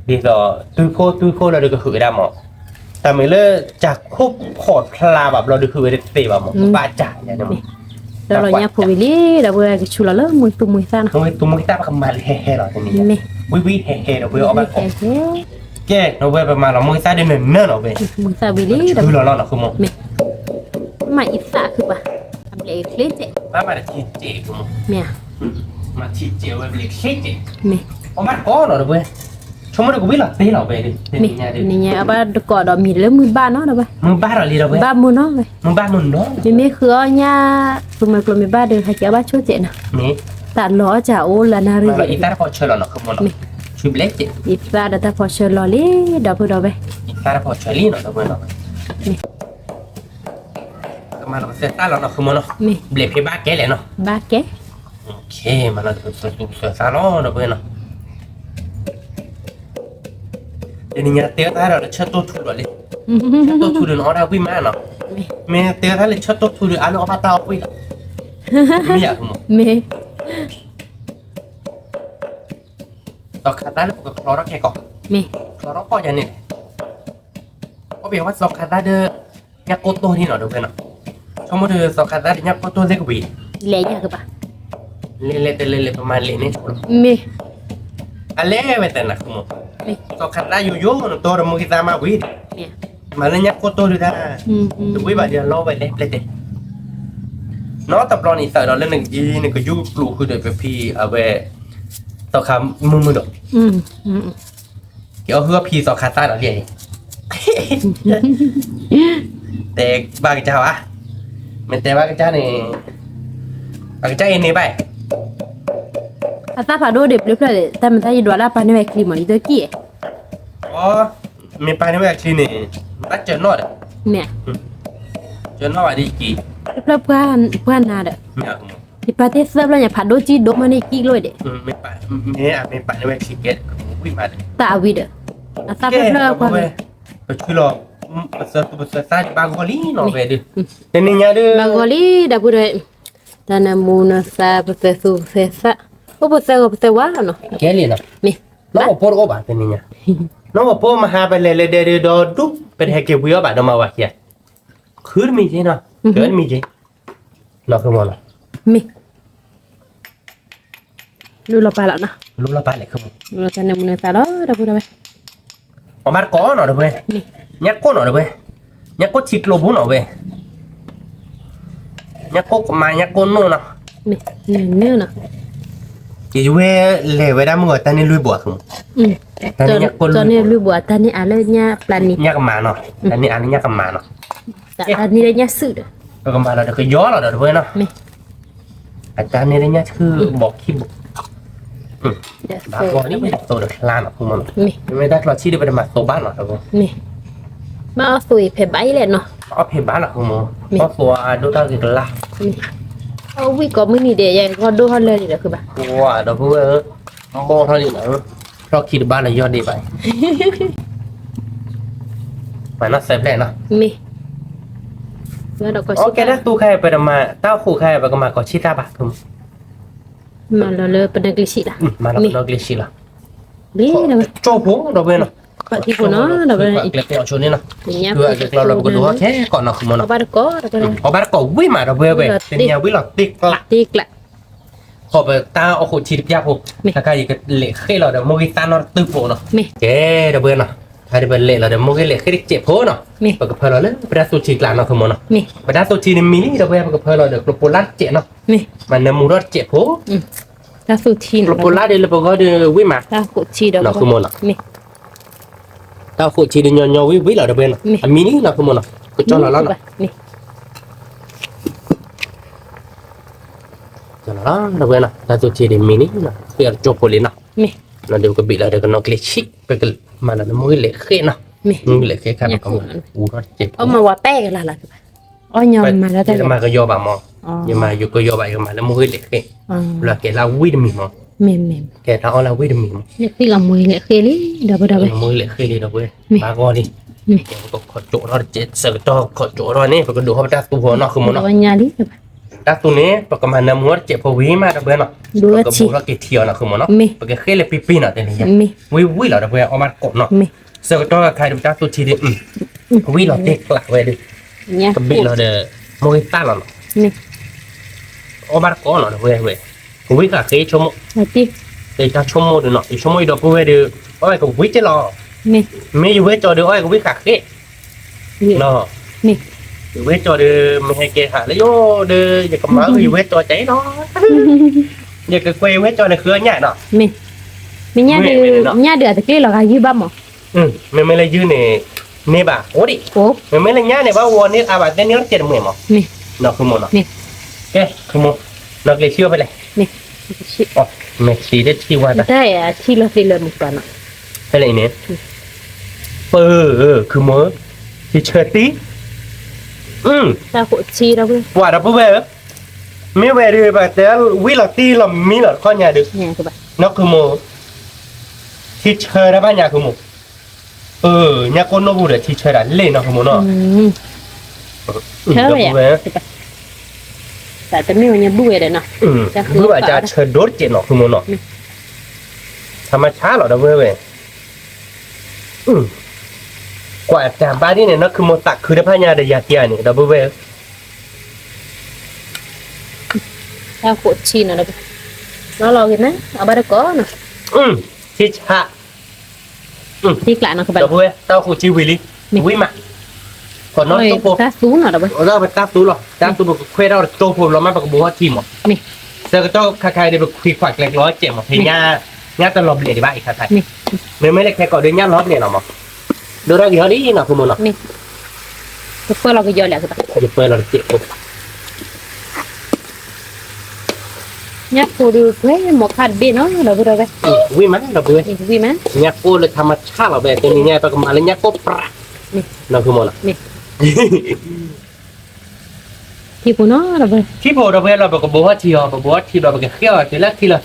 ดีต่อตุ้ยโคเราดูก็หือได้หมอแต่ไม่เลยจากครบพอดพลาแบบเราดูคือไว้ตีแบบหมอบ้าจ่ายเนี่ย แล้วเราเนี่ยพอวิลี่เราเวลาชุลเลิกมือตุ้มมือซ่านะ ตุ้มมือตาประมาณเฮ่ๆหรอทีนี้วิเฮ่เราไปเอาแบบแก่เราไปประมาณเรามือตาเดินเนินเราไป มือซ่าวิลี่ คือเราคือหมอ ไม่อิสระคือป่ะทำเล็กเล็กเจ๊ บ้ามาทีเจ๋คือหมอ เมีย มาทีเจ๋ไว้เล็กเจ๋ เมีย เอามาก้อนเราไปชมมันก็วิ่งหลับตีเราไปดิ นี่เนี่ยเอาไปกอดดอกมีแล้วมือบ้านเนาะเราไป มึงบ้าเราลีเราไป บ้านมือเนาะไป มึงบ้ามึงเนาะ มีไม่คือเนี่ยสมัยกลมมีบ้านเดินให้เจ้าบ้านช่วยเจ๊นะ นี่ ตัดล้อจ่าโอลานารี เราอีตาพอเชิญเราคือมันช่วยเล็กเจ๋ อีปลาดัตพอเชิญลอลี่ดอกเพื่อดอกไป อีตาพอเชิญลีเนาะตัวเนาะก็มาเราเซตตาเราคือมันเนาะ มี เบลเพบ้าแกเลยเนาะ บ้าแก โอเคมาเราตัวซาโน่ตัวเนาะเดี๋ยวนี้เตี้ยท่าเราเชิดตัวถูกเลยตัวถูกเดินออกได้วิ่งมาเนาะเมียเตี้ยท่าเลยเชิดตัวถูกเดินอันออกมาตาวิ่งไม่อยากมั้ง เม ต่อขาตาแล้วก็คลอร์แค่ก่อน เม คลอร์ก็อย่างนี้ก็เปลี่ยนว่าสอกขาตาเดอยักโกโต้ที่หน่อยดูกันเนาะชมว่าเดอสอกขาตาเดยักโกโต้เล็กวี เละยังคือป่ะ เล่ประมาณเล่นี่ชุด เม อะไรไปแต่หนักมั้ง เม สอกขาตาอยู่ตัวเรามุกิตามาวี เนี่ย มาเล่นยักโกโต้ดูได้ดูวิบัติเดียวล้อไปเล็กน้องตับรอนี่ใส่เราเล่นหนึ่งยีหนึ่งก็ยุกลูคือเดี๋ยวไปพี่เอาไว้ต่อคำมือดอกเกี่ยวเพื่อพี่สอกขาตาเราเรียนแต่บางเจ้าอะมันแต่บางเจ้านี่บางเจ้าเอ็นนี่ไป อาซาพาโดเด็บเรียบร้อยแต่มันถ้าอยู่ดวลาปานในคลิปมันตัวกี้ อ๋อมีไปนี่แบบที่นี่รัดเจอนอด เนี่ย เจอนอดดีกี่ เรียบร้อยเพื่อนนาเด้อ ไม่เอา ที่ประเทศเซิร์ฟแล้วอย่าพาโดจีดกมาในกี้เลยเด้ ไม่ไปไม่ไปนี่แบบที่เก็ตวิ่งมาเลย ตาวิเด้ออาซาเรียบร้อยความ ไปช่วยรอภาษาบางกอลีเนาะเว้ยดิแต่นี่เนี่ยดิ บางกอลีดาบุเรตานามูนาซาปะเตสุเซซะโอปะเซโอปะเซวาเนาะ แกเลยเนาะ นี่ น้องพ่อก็บ้าแต่นี่เนี่ยน้องพ่อมาหาไปเลยเดี๋ยวดูเป็นให้เก็บไว้บ้านน้องมาว่าเฮียคืนมีจริงเนาะเกินมีจริงเนาะคือมัน มีดูเราไปแล้วนะ รู้ละไปเลยคือ ดูเราจะนำเนื้อตาแล้วดาบุเรไป เอามาก้อนเนาะเว้ย นี่ ยักษ์ก้อนเนาะเว้ยยักษ์ก้อนชิกโลบุเนาะเว้ยยักษ์ก้อนมายักษ์ก้อนโน่เนาะ นี่เนื้อเนาะ อยู่เว้ยเลยเว้ยได้มึงว่าตอนนี้ลุยบัวคือ ตอนนี้รู้บ่ตอนนี้อะไรเนี่ยปลานี่ ยักษ์มาเนาะอันนี้ยักษ์มาเนาะ ตอนนี้ได้เนี่ยซื้อเด้อ แล้วก็มาเราเดี๋ยวก็ย้อนเราเดี๋ยวเว้ยเนาะ มี อาจารย์เนี่ยคือบอกคิดบอก เดี๋ยว บางคนนี่ไม่โตเด็กลานหรอกพวกมัน มี ไม่ได้เราชี้ได้ไปมาโตบ้านหรอกครับผม มีมาเอาสุยเพบใบเลยเนาะ เอาเพบ้านหรอกครับผมเพราะตัวดูตาคือกันละ มีเอาวิก็ไม่มีเดียยังก็ดูเขาเลยเดี๋ยวคือแบบ ตัวเดี๋ยวพวกโบเท่านี้นะเราคิดบ้านเราย้อนดีไปไปน่าเซฟเลยเนาะ มีแล้วเราก็ โอเคนะตู้ใครไปมาเต้าคู่ใครไปก็มาก็ชิตาบะทุม มาเราเลยเป็นนักลิขิตอ่ะ มาเราเราเกลิชิละ นี่เรา โจ้ผมเราไปเนาะ ปฏิบัติเนาะเราเป็น เกล็ดเราชนนี่เนาะ อย่างเงี้ย คือเราก็ดูว่าแค่ก่อนเนาะคือมัน เอา เนาะ บ้านก็เราเป็น เอาบ้านก็วิ่งมาเราเว้ยเว้ยเป็นยาวิ่งหลอดติ๊กละ ตีกละ ขอไปตาเอาขวดชีดยาผมถ้าใครก็เละขึ้นเราเดี๋ยวมกิตานอตึ๊บโผเนาะ มี เจ๊เดี๋ยวเบื่อเนาะถ้าเดี๋ยวเละเราเดี๋ยวมกิเละขึ้นเจ็บโผเนาะ มี ปกติเราเล่นไปได้สูชีกลางเนาะคือมันเนาะ มี ไปได้สูชีนี่มีนี่เดี๋ยวเบื่อปกติเราเดี๋ยวกระปุกลัดเจ็บเนาะ มี มันเนี่ยมูรอดเจ็บโผ ตาสุทีน กระปุกลัดเดี๋ยวเราก็เดี๋ยววิ่งมา ตาขุดชีเดี๋ยว เนาะคือมันเนาะ มี ถ้าขวดชีนี่ยอวิ่งเราเดี๋ยวเบื่อเนาะมีนี่เนาะคือมันเนาะก็จอเราแล้วเนาะ มี จอเราแล้วเดี๋ยวเบื่อเนาะถ้าสูชีนี่มีนี่เนาะคือจบพอดีเนาะ มี nó đều có bị là được nó cái chích cái mà là nó mới lệ khê nó mới lệ khê khăn có u nó chết เอามาว่าแป้กันล่ะอ้อยยอมมาแล้วแต่ mà cái do bà mò nhưng mà cái do bà mà nó mới lệ khê là cái là vitamin mà แม่น cái đó là vitamin ๆเนี่ยที่ละมือเนี่ยเคลิเดี๋ยวไป mới lệ khê đi đâu vậy bà coi đi có chỗ nó chết sợ cho có chỗ rồi nè phải có đồ hấp đá tu nó không muốn เอา nó วันยาลิ đá tu nè phải có mà nằm muốn chết phô ví mà đâu vậy nó có bố nó cái thiều nó không muốn nó phải cái khê là pipi nó thế này vui là đâu vậy ở mặt cổ nó sợ cho khai được đá tu chi đi vui là tết lạc về đi เนี่ย cái bị là để mua cái ta là nó นี่ ở mặt cổ nó đâu vậy vui cả cái chôm เอาติ để cho chôm một được nó chôm một được vui được ở đây cũng vui chứ lo นี่ mấy vui cho được ở đây cũng vui cả cái นี่ nó นี่ quét cho đưa mày hay kê hả lấy vô đưa giờ cầm máu gì quét cho cháy nó giờ cái quay quét cho này khứa nhẹ đó นี่มีญาติญาติเดือดตะกี้เหรอคะยี่บ้าหมอ mày mày lấy dư này nè bà cố đi โอ้ mày mới lấy nhá này bao vuông này à bà tên nhớ chết mày mà นี่ nó không muốn nó Nè. cái không muốn nó lấy chiêu vậy này นี่ mày xí đấy chiêu qua ta ได้อ่ะที่เราสิเลยหมดก่อนอ่ะ hay này nè cứ mới thì chơi tí ตาโคชีเราเว้ย quả đó bố về mấy về đi bà té quý là ti là mí là con nhà được เนี่ยคือแบบ nó cứ mồ thì chơi ra ba nhà cứ mồ nhà con nó vui để thì chơi đã lên nó không muốn nó เชื่อไปอ่ะแต่จะไม่วันนี้บุ้ยเลยเนาะ bữa bà cha chơi đốt chuyện nó không muốn nó thằng mà chá nó đâu về quả chả ba đi này nó cứ một tạc cứ để ba nhà để nhà kia này đâu về ตาโคชีนะเราเราลองกันนะเอาไปได้ก่อนนะ thì chả ที่กลางนะคือแบบ đâu về tao cũng chỉ vì lý quý mà còn nó tốt bộ ตาสูงหน่อยเราไป ở đâu phải táp tú rồi táp tú được khuê đâu tốt bộ nó mà bác bố chim mà นี่ giờ cái cho khai để được khuy khoạch lại nói chuyện mà thì nhà ta lọp lệ để bãi khai นี่ mình mới lại khai gọi đến nhà lọp lệ nào mà đưa ra gì hết đi nào không muốn nào นี่ทุกคนเราก็ย่อแหละคือแบบ จะเปิดเราเจ็บปุ๊บ เนี่ยกูดูเฮ้ยหมกขัดเบี้ยเนาะเราไปเราไป วิ่งมั้ยเราเบื่อ นี่วิ่งมั้ย nhà cô là tham mặt chả là về tên nhà tôi cầm lại nhà cô pra nào không muốn nào ที่กูเนาะเราไป khi bộเราvề là bác bố thìเราbác khéo thì là khi là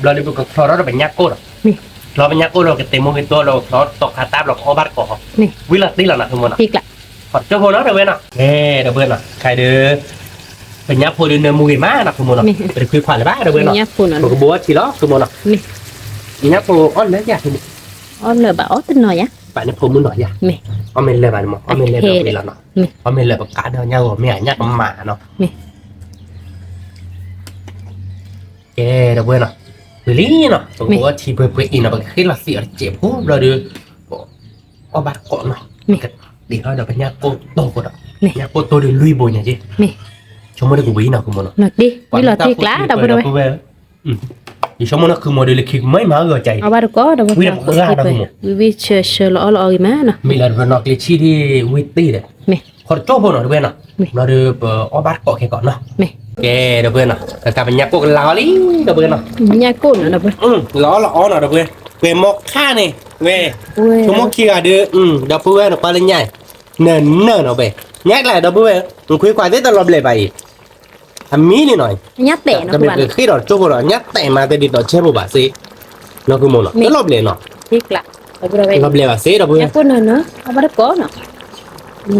เราđược bác khó đó là nhà cô rồi นี่ เราเป็นnhà cô rồi cái tên mua cáiตัวเราnó tọc hạt tápเราkhó bắt cỏ นี่ วิ่งlà tí là nào không muốn nào ที่กลาง ขอเจ้าโพน้องเดเวนอ่ะเดเวนอ่ะใครเด้อเป็นยักษ์โพเดินเนื้อมูยมากนะคุณมนอ่ะเป็นคุยขวัญเลยบ้าเดเวนอ่ะ เนี่ยกูเนาะ บอกบัวชีล้อคุณมนอ่ะ นี่ ยักษ์โพอ้อนเล็กอยากคุณ อ๋อเลยแบบอ๋อติดหน่อยอ่ะ ป่านนี้โพมุนหน่อยอ่ะ นี่ อ้อมเมนเลยบ้านมั้งอ้อมเมนเลยแบบนี้แล้วเนาะอ้อมเมนเลยแบบการเดินยักษ์ไม่ยักษ์หมาเนาะเดเวนอ่ะวิลลี่เนาะบอกบัวชีเพื่ออินอ่ะแบบขึ้นละเสียเจ็บหูเราดูอ้อบัดก่อนเนาะดีเขาเดี๋ยวเป็นยักษ์โพโตกว่ายักษ์โพโตเดินลุยโบยอย่างจี นี่ ชมมันได้กูวิ่งนะคุณมนอ่ะ หนักดินี่เราที่กลางเราไปเราไป อีชมมันคือโมเดลคิกไม่มาเกอใจ เอาไปเราก็เราไปวิเชอร์เราเอาอีกมั้ยเนาะ มีหลายคนนอกเลชีที่วิตตี้เลย นี่ คนโจ้พวกหน่อยด้วยเนาะเราดูอบัตก่อแค่ก่อนเนาะ นี่ แกเดี๋ยวเพื่อนเนาะแต่กลายเป็นยักษ์พวกลาวลี่เดี๋ยวเพื่อนเนาะ เนี่ยกูเนาะเราไป ล้อละอ้อเนาะเดี๋ยวเพื่อนเวมอกค่าเนี่ยเว เว้ย ชั่วโมงขี้อ่ะเดี๋ยวเดี๋ยวเพื่อนเนาะปลาเล่นใหญ่เนินเนาะเว้ยแยกแหละเดี๋ยวเพื่อนมันคุยควายได้ตลอดเลยไปทำมีนิดหน่อย เนี่ยเตะเนาะ ก็ กู เป็น ว่า คือขี้ดอกโจ้พวกเรายักษ์แต่มาแต่ดิดดอกเชื่อบุบะสิเนาะคือโมเนาะแล้วรอบเลยเนาะ ที่กลางเราไปเราไป รอบเลยว่ะสิเดี๋ยวเพื่อ เนี่ย น กูเนาะเอาไปเราก็เนาะ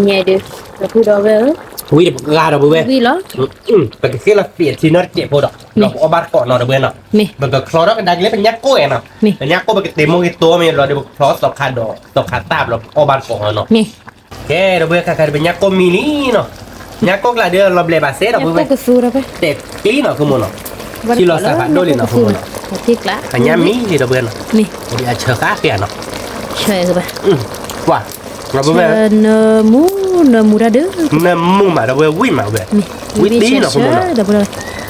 เนี่ยดิเราพูดเราไป วิ่งกาเดี๋ยวเพื่อน วิ่งเหรอ แต่คือเราเปลี่ยนทีนัดเจ็บพอดอกเราเอาบาร์ก่อนเนาะเดี๋ยวเพื่อนเนาะ นี่ มันก็คลอร์กันได้เลยเป็นยักษ์โก้เนาะ นี่ เป็นยักษ์โก้เป็นเต็มมือตัวมันเราเดี๋ยวคลอสตอกขาดอกตอกขาตาบเราเอาบาร์ก่อนเนาะ นี่ แกเดี๋ยวเพื่อนใครเป็นยักษ์โก้มินิเนาะยักษ์โก้ละเดี๋ยวเราเบลบาเซ่เนาะ เนี่ย เพื่อน กูสู้เราไป เด็กกี้เนาะคือมันเนาะที่เราสามารถโดนเลยเนาะคือมัน ที่กลาง อันนี้มีเดี๋ยวเพื่อนเนาะ นี่ เดี๋ยวเชื่อข้าเปลี่ยนเนาะ ใช่คือไป ว่าเรา เช เพื่อน เนมูระเด้อ เนี่ยมึงมาเดี๋ยวเพื่อนวิ่งมาเพื่อน นี่ วิ่งดีเนาะคือมันเนาะ เดี๋ยวไปเลย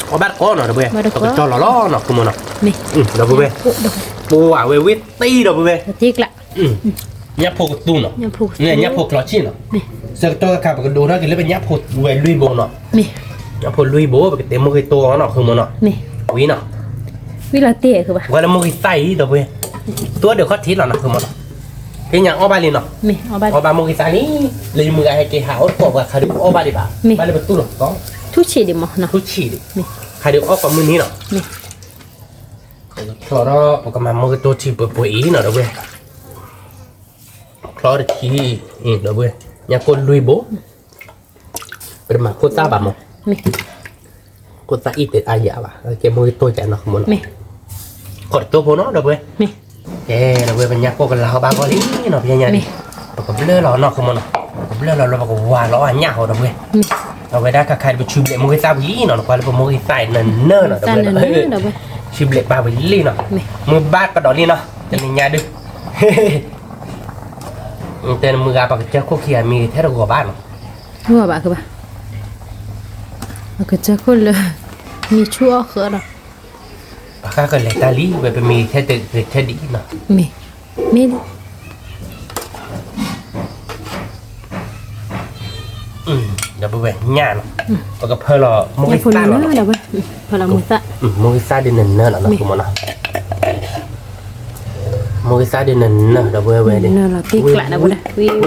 เอาบาร์ก่อนเนาะเดี๋ยวเพื่อนเราจอล้อเนาะคือมันเนาะ นี่ เดี๋ยวเพื่อนปูอ่ะเว้ยวิ่งตีเดี๋ยวเพื่อน ที่กลาง nhấp phục tu nó เนี่ยผูก nè nhấp phục lọ chi nó Nè. sợ tôi cả cái đồ đó cái lấy nhấp phục về lui bố nó นี่ nhấp phục lui bố cái tem một cái to nó không mà nó นี่ quý nó วิลาเตะคือป่ะ gọi là một cái tay đâu vậy ตัวเดี๋ยวเขาทิศหรอนะคือหมดcái nhà ở Bali nó mi ở ba mông cái ní lấy mười hai cái hảo của và khai được ở Bali bà Bali betul loh có thu chỉ đi mà nó thu chỉ đi khai được ở còn mười ní nó cho đó một cái mà một cái tô chỉ bự ý nó đâu vậy cho được chi đâu vậy nhà con lui bố bây mà cô ta bà một cô ta ít để ai dạ bà cái môi tôi chạy nó không muốn còn tôi bố nó đâu vậyเราไปเป็นยักษ์ก็กันเราบ้างก็ลิ้นเนาะยังไงเราก็เลื่อนเราเนาะคือมันเลื่อนเราก็ว่าเราอันยากเราเว้ยเราไปได้ใครไปชิมเละมือซาบีเนาะกว่าเราไปมือใส่เนินเนาะเราไปชิมเละปลาไปลิ้นเนาะมือบ้านก็ดอลี่เนาะจะมีงานดึกแต่มือกาปากเจ้าโคเคียมีแค่เราหัวบ้านเนาะหัวบ้านคือป่ะปากเจ้าคนเลยมีชั่วเขือหรอข้าก็เลยตาลีไปมีแค่เด็กแค่ดีเนาะมีเดี๋ยวไปเว้ยง่ายเนาะแล้วก็เพลอมุกิซ่าเนาะเดี๋ยวไปเพลอมุกิซ่ามุกิซ่าดินเนินเนาะนะคุณมนะมุกิซ่าดินเนินเนาะเดี๋ยวไปเว้ยดิเนินเราตีกละเดี๋ยวไป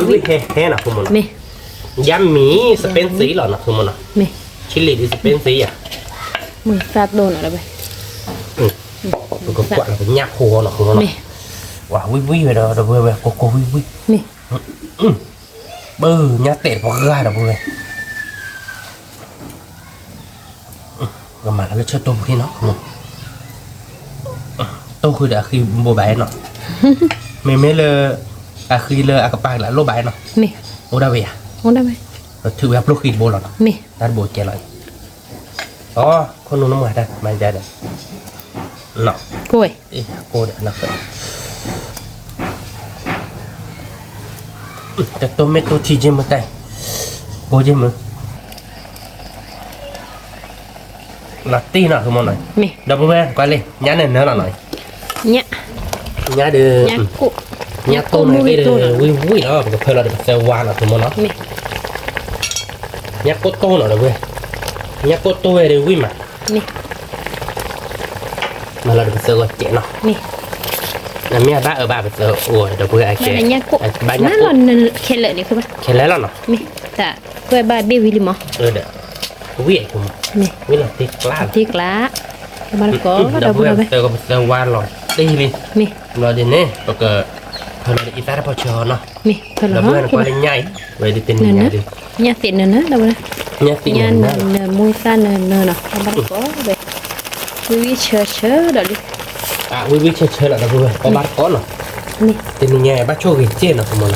วิเฮ้เนาะคุณมนะยำหมี่สเปนซีหรอนะคุณมนะชิลลี่ดิสเปนซีอ่ะมุกิซ่าโดนอะไรไปก็กวาดเป็นยักษ์หัวเนาะคุณเนาะว้าวิไปเด้อเดี๋ยวไปโกวินี่เบอร์ยักษ์เตะพอเกลือเดี๋ยวไปก็มาแล้วเชื่อตัวพี่เนาะตัวคือเดี๋ยวคือโบใบเนาะไม่เลยคือเลยกระปากแล้วโลใบเนาะโอ้ได้ไหมเราถือแบบลูกขีดโบหรอเนาะด้านโบเจริญอ๋อคนนู้นน้ำมันได้ไม่ได้เด้อno côi cô đã là vậyแต่ตัวเม็ดตัวที่เจมมาได้โบเจมลัตตี้น่ะคือมันหน่อยดับเบิลแมนก่อนเลยยันเนื้อหน่อยยันเดือยันตัวหน่อยเดือวิ่งแล้วก็เพื่อเราจะเซลวานอ่ะคือมันเนาะยันโคตรโตหน่อยเว้ยยันโคตรโตเลยวิ่งมาmà là được sơ gọi trẻ nó là mẹ bác ở bà phải sơ ủa đâu vừa ai trẻ bà nhắc nó khen lợi này không bác khen lấy nó dạ vừa bà bê vì mà được quý cũng quý là tiếc lá mà nó có đâu vừa sơ còn sơ qua rồi đi rồi đến nè rồi cái thôi là ít ra bao chờ nó đâu vừa nó qua lên nhảy về đi tiền nhà đi nhà tiền nữa đâu đây nhà tiền nữa mua san nữa nè mà nó có về quý chơi đó đi quý chơi là đâu vừa có bát có nè tiền nhà bát chua cái trên nè không mà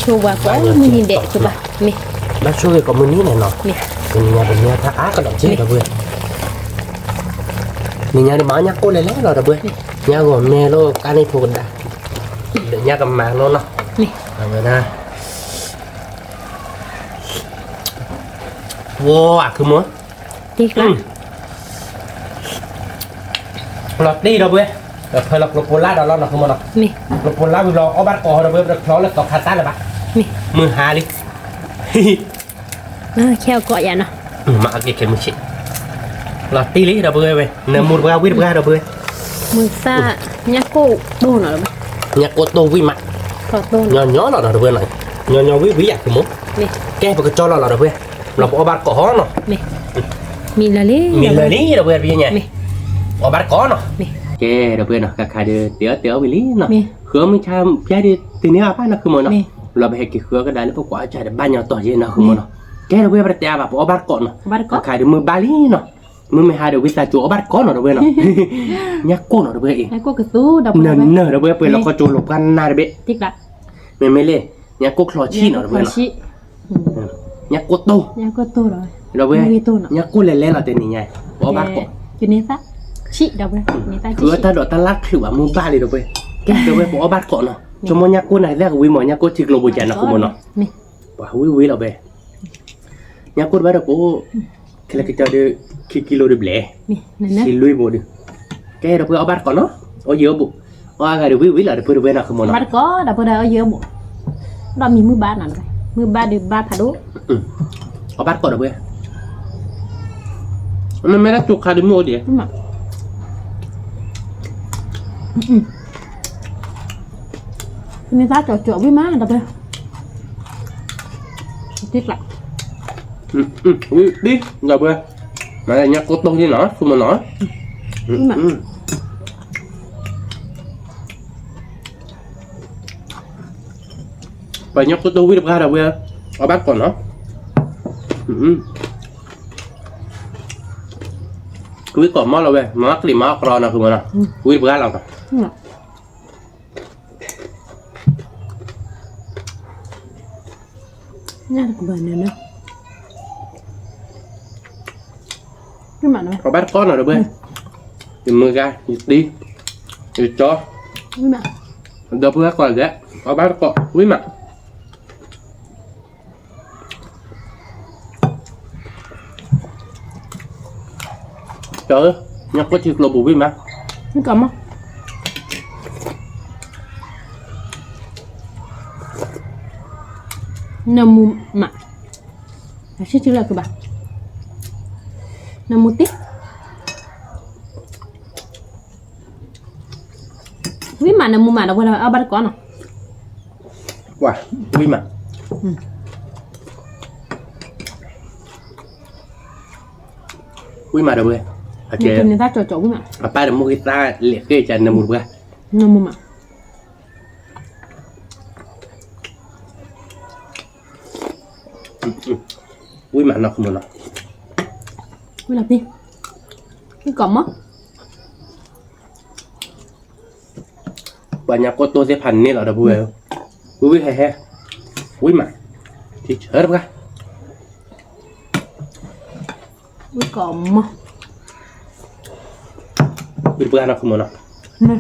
chua bà có mini đẹp cho bà bát chua cái có mini này nè tiền nhà bên nhà thà á cái đó chết đâu vừa mình nhà đi bán nhà cô này lấy rồi đâu vừa nhà gồm mẹ lo cái này thuộc đã để nhà cầm màng nó nè rồi nè wow cứ muốn tiếc lắm lọt đi đâu vậy? Phải lọt lọt lá đó nó không mà lọt. Lọt lá vì lọt ở bát cò đâu vậy? Lọt là cò khát sát là bác. Mưa hà đi. Nó kheo cọ vậy nè. Mà cái mưa chị. Lọt tí lý đâu vậy? Nè một gao biết gao đâu vậy? Mưa xa nhắc cô đô nào đâu. Nhắc cô đô với mặt. Nhỏ nó đâu vậy này? Nhỏ với giặc của mốt. Cái phải cho nó đâu vậy? Lọt ở bát cò nó. Mình là lý đâu vậy bây giờ nhỉ? Ở bát có nó chê đâu quên nó cả khai đưa tiểu bị lý nó khứa mới cha cha đi từ nãy ba nó không muốn nó là bị cái khứa cái đấy nó quả chạy được ba nhà tỏi gì nó không muốn nó cái đâu quên bát tia vào ở bát có nó khai được 13 lý nó 12 được visa chỗ ở bát có nó đâu quên nó nhắc cô nó đâu quên nhắc cô cái tú đâu quên nở đâu quên nó có chỗ lục ăn na đấy bé thích lắm mình mới lên nhắc cô lò chi nó đâu quên nó nhắc cô tô rồi đâu quên nhắc cô lên là tên gì nhỉ ở bát có cho nên sao chị đâu đây người ta đòi ta lắc thử bảo mua ba đi đâu vậy cái đâu vậy bỏ bát cọ nó cho mua nhắc cô này ra quý mỏ nhắc cô chỉ lô bùi chả nó không muốn nó bảo quý là về nhắc cô bắt đầu cô cái là cái cho được kilo được lẻ thì lui bộ được cái đâu vậy ở bát cọ nó ở giữa bộ ở cái được quý là được về nào không muốn nó bát có đâu ở giữa bộ đó mình mua ba nào vậy mua ba được ba thà đố ở bát cọ đâu vậy mình mới đã chụp khai được mua đi người ta trò với má đập đây tiếc lại đi rồi bữa mà là nhắc cô tô đi nó không mà nói và nhắc cô tô với đập ra đâu bữa ở bác còn nó quý còn món đâu bữa món cái gì món còn nào không mà nào quý đập ra đâu nha được bẩn này nữa cái mặt này có bát con nào đâu bữa thì mưa ra đi thì cho cái mặt đâu bữa còn đấy có bát con quý mặt trời ơi nhắc có chiếc lô bù với mà cái cầm không nemu mak asyik cila ke bah nemu tip quý mà nemu mà đâu có bắt con nào wow quý mà quý mà đâu bữa okay người ta trò quý mà apa nemu kita lihat ke jangan nemu bữa nemu mak quý mà nó không được quý làm đi cái cầm á banyak foto saya panen ada buah quý he quý mà thì hết ra quý cầm á quý bữa nó không được nè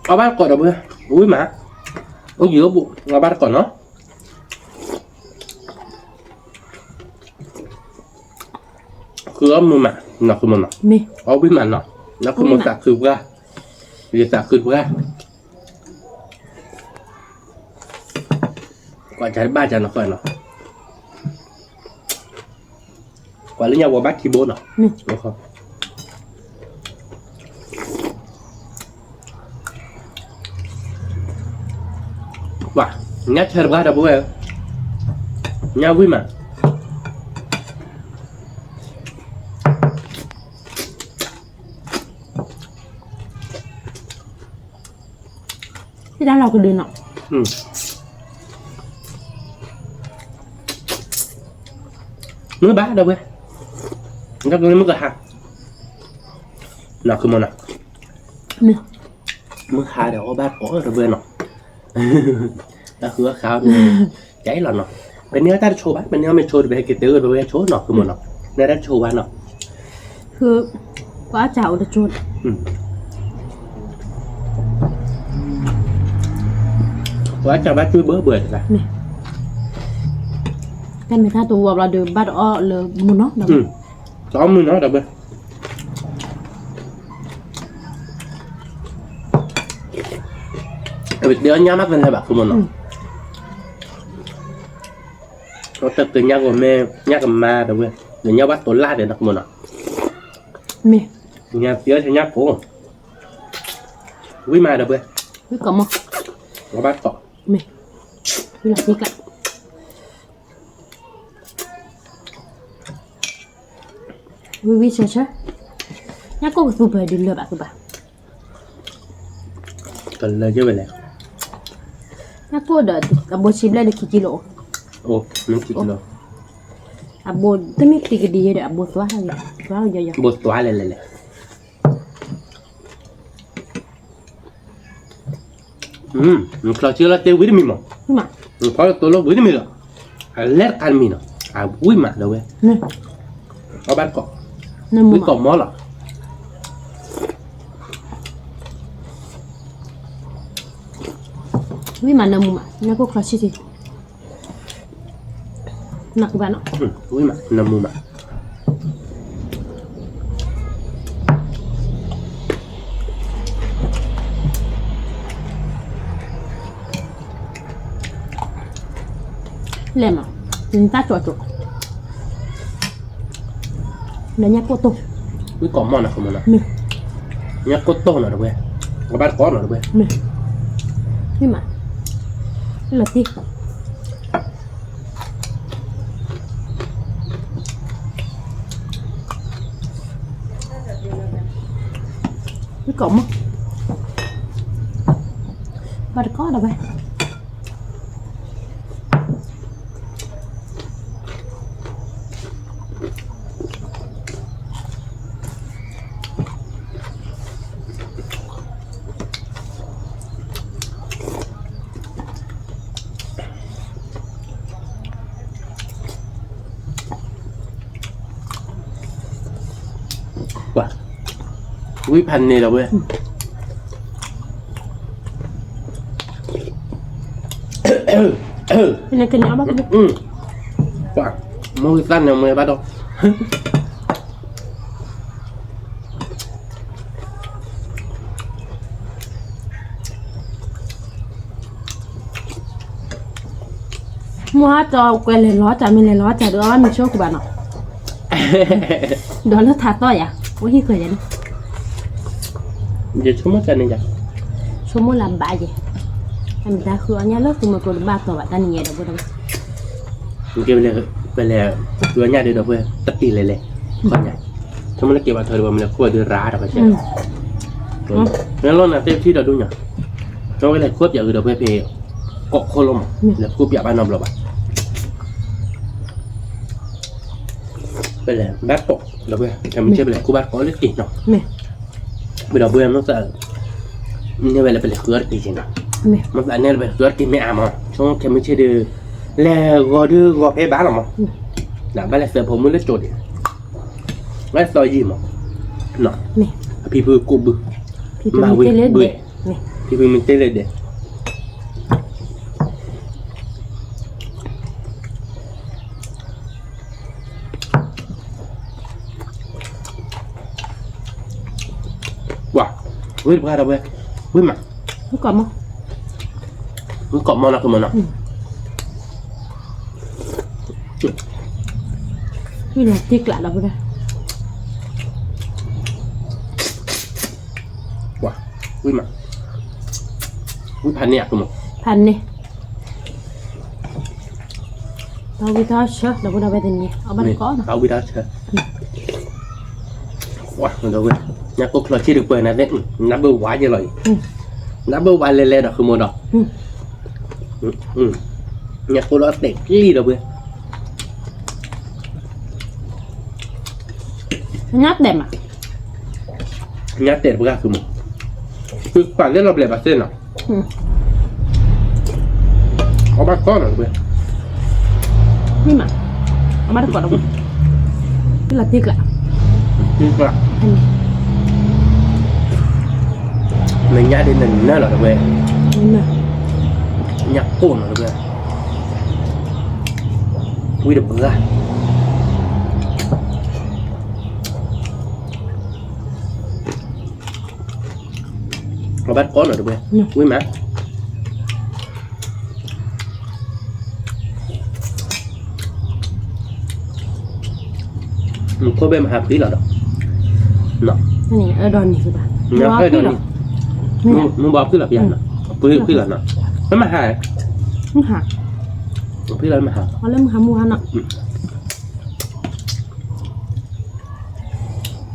ở bát còn đâu bữa quý mà ông giữa bụng ở bát còn nóคือมือมาหนักคือมันหนัก mi เอาวิมันหนักแล้วคือมันสักคือว่าเรียกสักคือว่ากว่าจะบ้าจะหนักก่อนเนาะกว่าเรื่องยาวบ้าคีโบนเนาะ mi นะครับว่างั้นเชิญบ้าดับเบิ้ลงั้นวิมันcái đó là cái đường nọ mới bá đâu bữa các cái mức là hàng nào cứ một nào mi mức hai đều bát có rồi bữa nào đã hứa khao cháy là nó bênนี้ta show bát bênนี้mình show được cái tiêu rồi bên show nó cứ một nào này đã show bát nào คือquá chảo được chuột quá chào bác chui bữa bưởi rồi nè cái người ta tụ vào là được bắt ọ là muốn nó đâu đó mới nói đâu bên việc đứa nhá mắt lên hai bạc của mình nó tập từ nhá của mẹ nhá của ma đâu bên để nhá bắt tối la để đặt mình à mi nhá phía thì nhá phố quý ma đâu bên quý cầm không nó bắt cọ mi quý làm gì cả quý chơi chơi nhá có cái super đi lừa bạn của bạn cần lời chứ vậy này nhá có đợt abo chim lại được kilo ồ nó chỉ kilo abo tapi tiga dia ada abo tua lagi tua aja bột toa lên này kalau chưa là tiêu quý mình mà nhưng mà có tôi lo quý mình rồi lét ăn mình quý mà đâu vậy nè có bán cọ nè quý mua cọ mó là quý mà nè mua nhá có crush gì nặng vào nó quý mà nằm mua mà lem à chúng ta chọn chọn để nhá cô tô quý cọ mó là không mà mi nhá cốt tô nào đâu vậy có bán có nào đâu vậy mi นี่มาหลับดิไม่กลมมั้งบาดก้อนเอาไปว่าวิพันธ์นี่เราเว้ยเป็นอะไรกันเนี่ยบ้าง ว่ามือสั้นยังมือบ้าดอกมัวจอเกลียนล้อจ่ามีเลยล้อจ่าดูว่ามีโชคกูบ้านเนาะโดนแล้วถาต่อยอ่ะว่าที่เคยเห็น giờ chúng mất cái này vậy số mua làm bạ gì em ta khứa nhá lớp thì mà còn ba tuổi bạn ta nhẹ đâu đâu kêu bây giờ vừa nhà đi đâu về tất đi lại con nhỉ chúng nó kêu bạn thời mình là khua đưa ra đâu phải chứ nó luôn là tiếp thi đâu đúng nhỉ cho cái này cướp giờ đâu về về cọ khô lông là cướp giờ ban năm rồi bạn bây giờ bát cọ đâu về em chơi bây giờ cô bát có lít gì nào bây giờ em nó sợ như vậy là phải khứa cái gì nào mà phải nên phải khứa cái mẹ mà trong cái mình chơi được là gò phê bán mà là bây giờ sợผมmới lấy trộn lấy soi gì mà nọพี่เพื่อกูบึมาเว้ยเบื่อพี่เพื่อมันเต้เลยเด็ดว้าเว้ยพลาดแล้วเว้ยเว้ยมามึงกลับมั้งมึงกลับมาแล้วคือมันอ่ะนี่แหละที่กลับเราไปได้ว้าเว้ยมาเว้ยพันเนี่ยคือมันพันนี่เราไปทอดเชื้อเราไปได้ไปตรงนี้เอาบ้านก้อนเอาไปทอดเชื้อว้ามันดูเว้ยnhà cô là chỉ được bơi này đấy nắp bơi quá vậy rồi nắp bơi quá lên đó không mua đâu nhà cô đó đẹp cái gì đâu bơi nhát đẹp à nhát đẹp bữa không mua cứ quản lý lọc lẹp bát tên nào có bát con rồi bơi nhưng mà có bát con đâu tức là tiếc lạ mình nhá đến lần nữa là được về nhạc cồn là được về quy được ra nó bắt con là được về quy má có bên mà hạt tí là được nọ này ở đòn này các bạn nó hơi đònมึงบอกพี่หลับยันอ่ะพี่หลับน่ะไม่มาหายมึงหาพี่หลับมาหาเขาเริ่มหามูฮันอ่ะ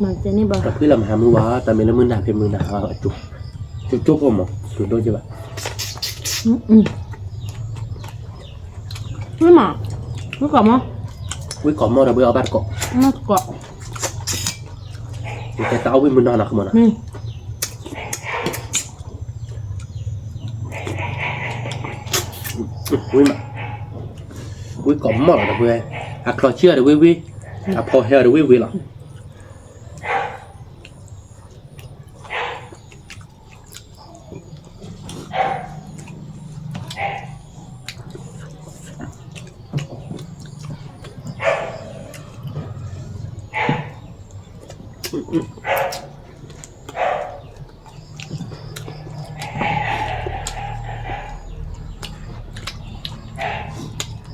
มันจะนี่บอกพี่หลับมาหามือวะแต่ไม่ละมือหนาเพียงมือหนาจุ๊บผมอ่ะจุ๊บโดนใช่ปะไม่มาไม่กลับมั้งวิ่งก่อนมอเราไปเอาบ้านเกาะไม่กลับแต่เต้าวิ่งมือนอนหนักมันอ่ะวิ่งมาวิ่งก่อนมอเราไปà cò chưa được vi à phò heo được vi là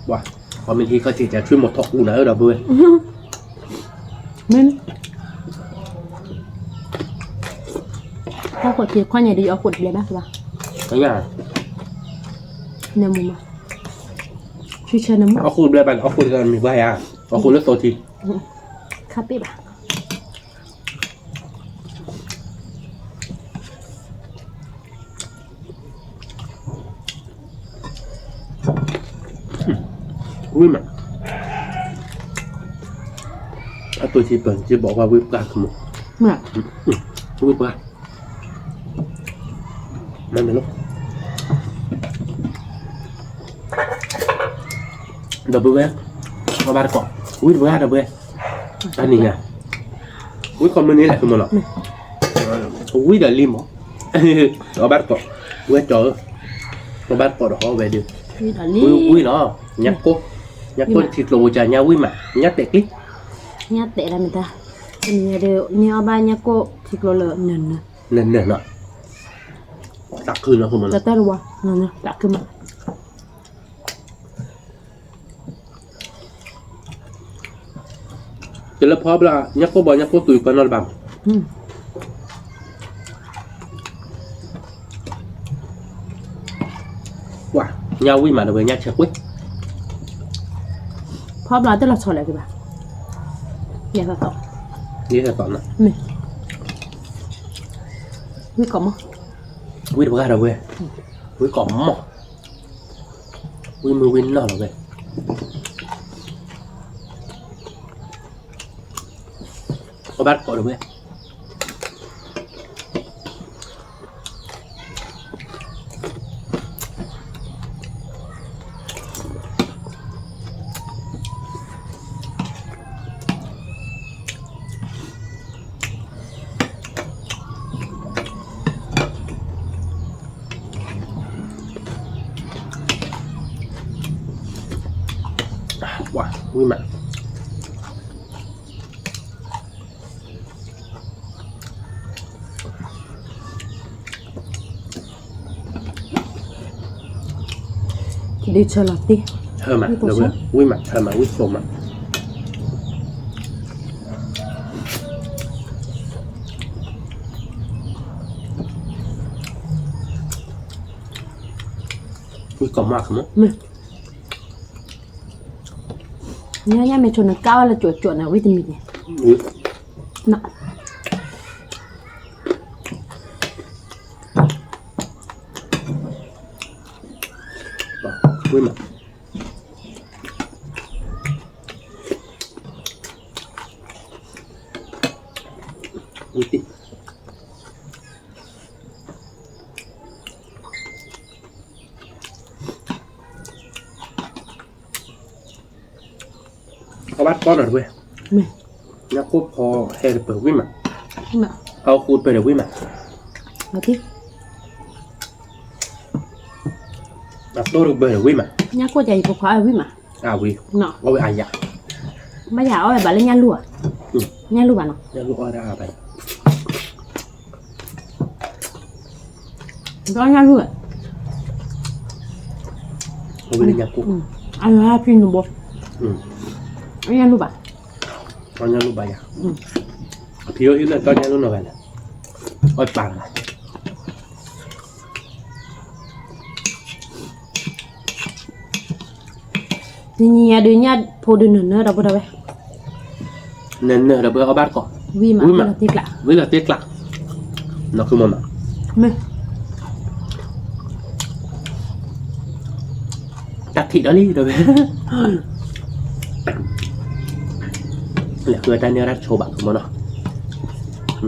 wowพอมีทีเขาจะช่วยหมดทอกอูนะเราด้วยมันถ้าขวดเทียบข้อใหญ่ดีเอาขวดเลยบ้างป่ะก็ง่าย Namu mah. Cuci namu. Aku belajar, aku dengan mi bayar. Aku lihat tadi. Kape bah. Vui mà. Tôi chỉ cần chỉ bỏ qua whip ra không. Nè. Whip ra. Mang đến lúc. Double vé. Qua ba cọ. Whip ra double. Anh nhìn à. Whip con bên này lại không mà lọ. Whip là lim hả? Qua ba cọ. Whip chờ. Qua ba cọ đó về được. Whip nó nhắc cô. Nhắc cô thịt lồ chả nhau Whip mà. Nhắc tệ clip. Nhát tệ là mình ta. Ini ada ni abahnya kok siklola nana. Nè nọ. Tắc khư nó không mà. Kata ruah. Nana tak kemak. Chỉ là phó là nhắc cô bỏ nhắc cô tùy con nó bằng. Wow, nhau Whip mà được với nhắc chắc Whip. พอบลาแต่เราชอบอะไรกันบ้างอย่าสะสม นี่là tỏng nè. ไม่กล่อมมั้ง Whip được ra đâu về. Whip cỏ mỏ. Whip mưa Whip nó rồi về. Có bát cỏ được về. Wow, Whip mà. đi chơi lọt đi Thơm mà, được rồi. Whip mà, thơm mà, Whip sổ mà. Whip cỏ mỏ không á? Nha mẹ chọn cao là chuột nào vitamin này. Nọ. Whip mà. Whip đi. Có bát con rồi quê. Nhá cốt kho hay là bờ Whip mà. Nọ. Ao cút bờ Whip mà. Nó tiếp. Đặt tôi được bờ Whip mà. Nhá cô chạy phục khỏi mà. À Whip. Nọ. Ôi ai dạ. Bây giờ ơi bà lên nha lùa. Nha lùa bà nó. Nha lùa ra vậy. Đó nha lùa. Ôi bên nhà cô. Anh là pin nó bột. Anh nha lùa bà. Con nha lùa bà dạ. Thiếu ít là con nha lùa nó vậy nè. Ôi bằng này. Ni ada nya podo nữa đâu đâu vậy. Nên là bữa bát cỏ. Vì mà là tiếc lạ. Với là tiếc lạ. Nó cứ mà. Mẹ. Đặt thịt đó đi rồi về. Là người ta nêu ra cho bạn của nó.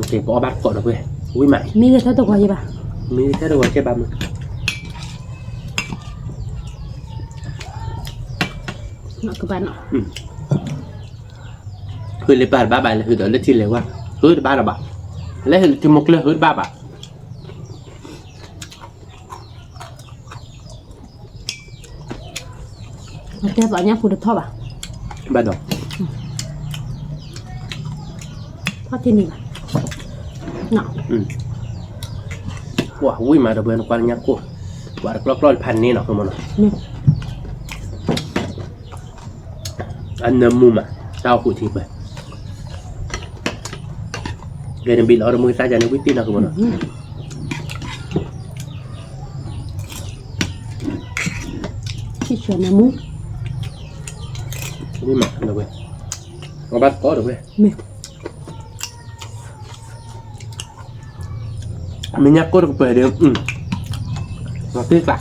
Thì có bát cỏ nó về. Ui mày. Mi cái thứ gì bà? Mi cái đồ chơi bà mình. Nó cứ bán nó. Hơi lấy ba ba là hơi đỡ lấy chi lấy qua. Hơi ba là bà. Lấy thì một lấy hơi ba bà. Nó tiếp vào nhá phụ được thọ bà. Ba đồ. Thọ thì nè bà. Nọ. Wah, ui mà đồ bữa nó qua nhắc cô. Quả được lót pan nè nó không nó. Anh nấm mu mà. Sao phụ thịt vậy? Để nó bị lỡ rồi mới ra cho nó biết tin nào không nó. ที่ชวนนะมุ้ง นี่มาเดี๋ยวเว้ยเอาบัตรก็เดี๋ยวเว้ย minyak ko rin pwede matita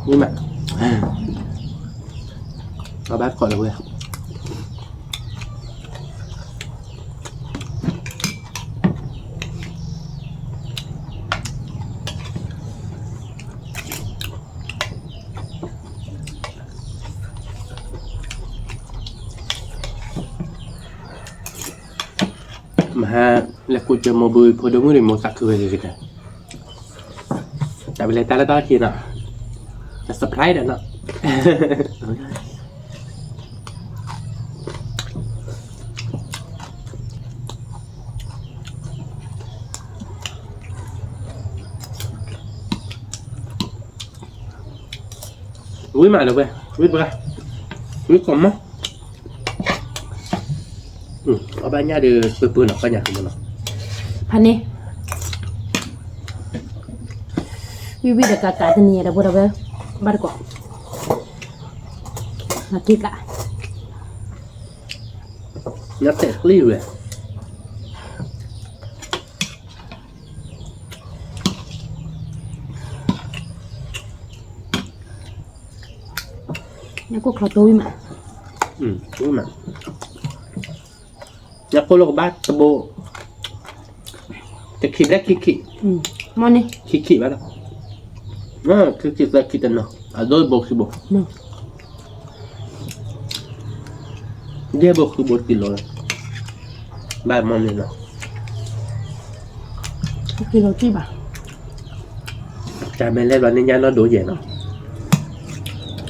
นี่มาเอาบัตรก่อนเลยเว้ยMaha laku je mobil podong ni mau tak kue kita. Tak boleh tak ada lagi nak. Nak surprise dah nak. Ui mà được vậy, ui bữa, ui còn mất. Ở bên nhà được bự nó cái nhà của nó. พันนี่วิธีการการนี่เราพูดเอาไว้บ้านก่อนมาคิดละ Nó tẹt liu rồi. นี่ก็ขอตัวมา Ui mà. Nhà cô lộc bát tabo. Cái khỉ đấy khỉ. มอนนี่ Khỉ bát đâu. Nó khỉ là khỉ tên nó. À đôi bộ khỉ bộ. เนาะ Dia bộ khỉ bộ kilo. Ba món này nó. กิโลที่บ่า Cha mẹ lên vào nên nhà nó đổ về nó.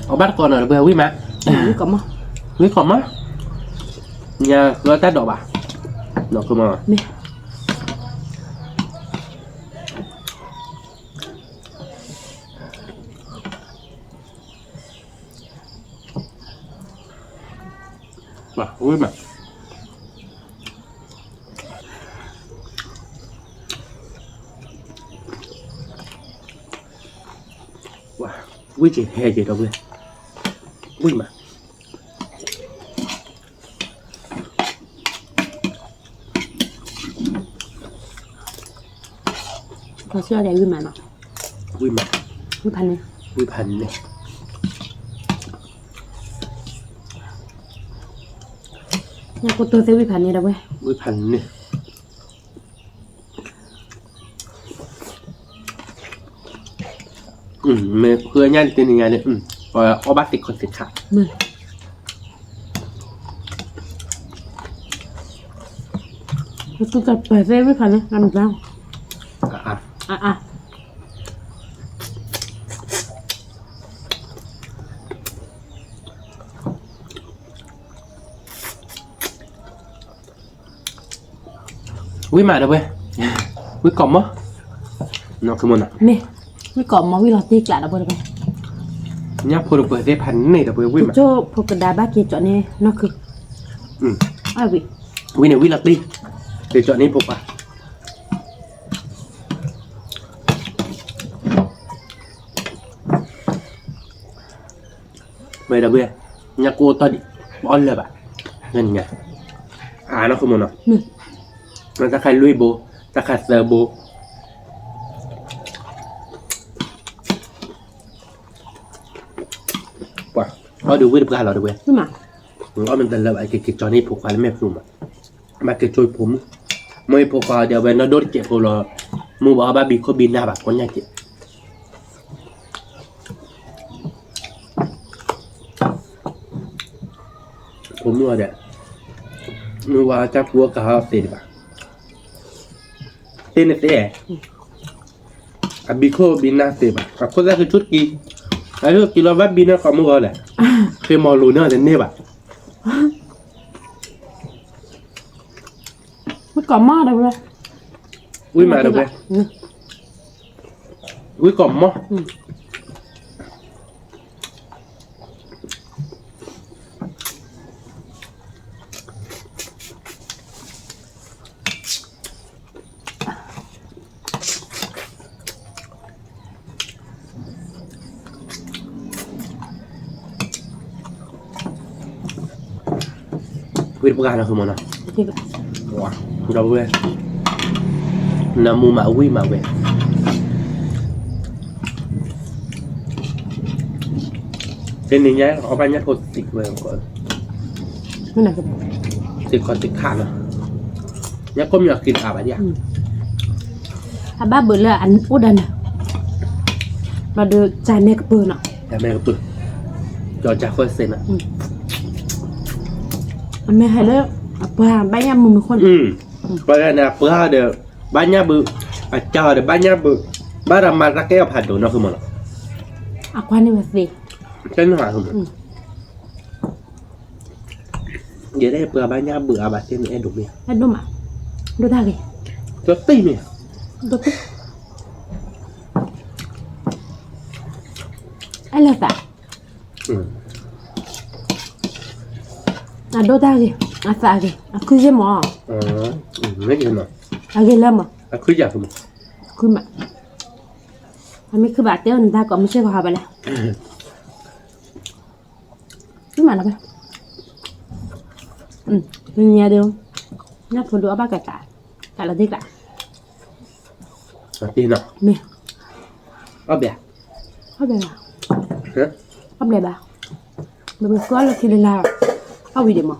Ở bát con rồi bây giờ quý mà. นี่ก็มา Quý còn má. Nhà nó tát đỏ bà. Nó cơ mà. เนี่ย Bà, quý mà. Wow, quý chị hè gì đâu quý. Quý mà. ขอเชื่อใจวิมานเนาะ Quý mà. วิพันนี่ Quý hành này. นี่ก็ตัวเซวิพันนี่เราเว้ย Quý hành này. Mẹ khưa nha thì tên nhà này. Rồi ở bác thì còn thịt khả. มือกูจะเปิดเซวิพันนี่ทำแล้ว À. อ่ะ Quý mà đâu quý. Quý còn mất. Nó cứ muốn à. นี่วิก่อนมาวิลอตีกละเราพูดไป Nhá phô được bởi dép hắn này đâu quý mà. โจ้พวกกระดาษบ้าเกียจอดนี่นอกคือ อ้าววิ Quý này quý lật đi. Để chọn nên phục à. Mày đâu quý. Nhá cô ta đi. Bỏ lờ bà. Nên nhá. À nó không muốn à. Nó ta khai lui bố. Ta khai sờ bố. Wow. Nó được quý được ra là được quý. ขึ้นมา Nó mình tên là vậy cái cho nên phục khoái mẹ phụ mà. Mà cái trôi phúng. Mới phục khoái đều về nó đốt chạy phụ là. Mua bỏ ba bị có bin ra bà con nhà chị. Phúng mua đấy. Mua vào chắc vua cả hợp tiền bà. Tên này thế à bị khô bin ra tiền bà. À có ra cái chút kia. Cái chút kia nó vắt bin nó có mua này. Khi mò lùi nữa thì nè bà. วิก่อนมาได้เลย Ui mà đâu đây. Ui còn mò. Wih pegang aku mana? Thì lại Wah, udah gue. Namu mawi mawe. Cái này nhá, có bao nhiêu hột tịch về còn nó là cái tịch còn tịch khát à? Nhá có nhiều kịp à bạn nhỉ? ba bữa là ăn út đần mà được trà nè cái bữa nọ Nhà mẹ cái bự, cho cha khơi sen à? mẹ hay đó ba ba em mình con Bây giờ nè, bữa được bao nhiêu bự, chờ được bao nhiêu bự, bao giờ mà ra cái hạt đồ nó không mà, quan đi về gì cái nó hả không? Vậy đây bữa bao nhiêu bự à bà xem em đủ đi. hết đúng mà đồ ta gì Cho tim nè. đồ tích anh là phải đồ ta gì phải gì cứ gì mà Mấy cái nào? cái lắm mà Cứ giờ không? cứ mà mình cứ bảo tiêu người ta có một chiếc hộp này cứ mà nó cái nhà đều nhắc phụ đũa ba cả là thích lại Tin nào? mẹ Ở bè. hấp đây nào Hả? hấp đây bà mình có là khi lên nào hấp gì để mà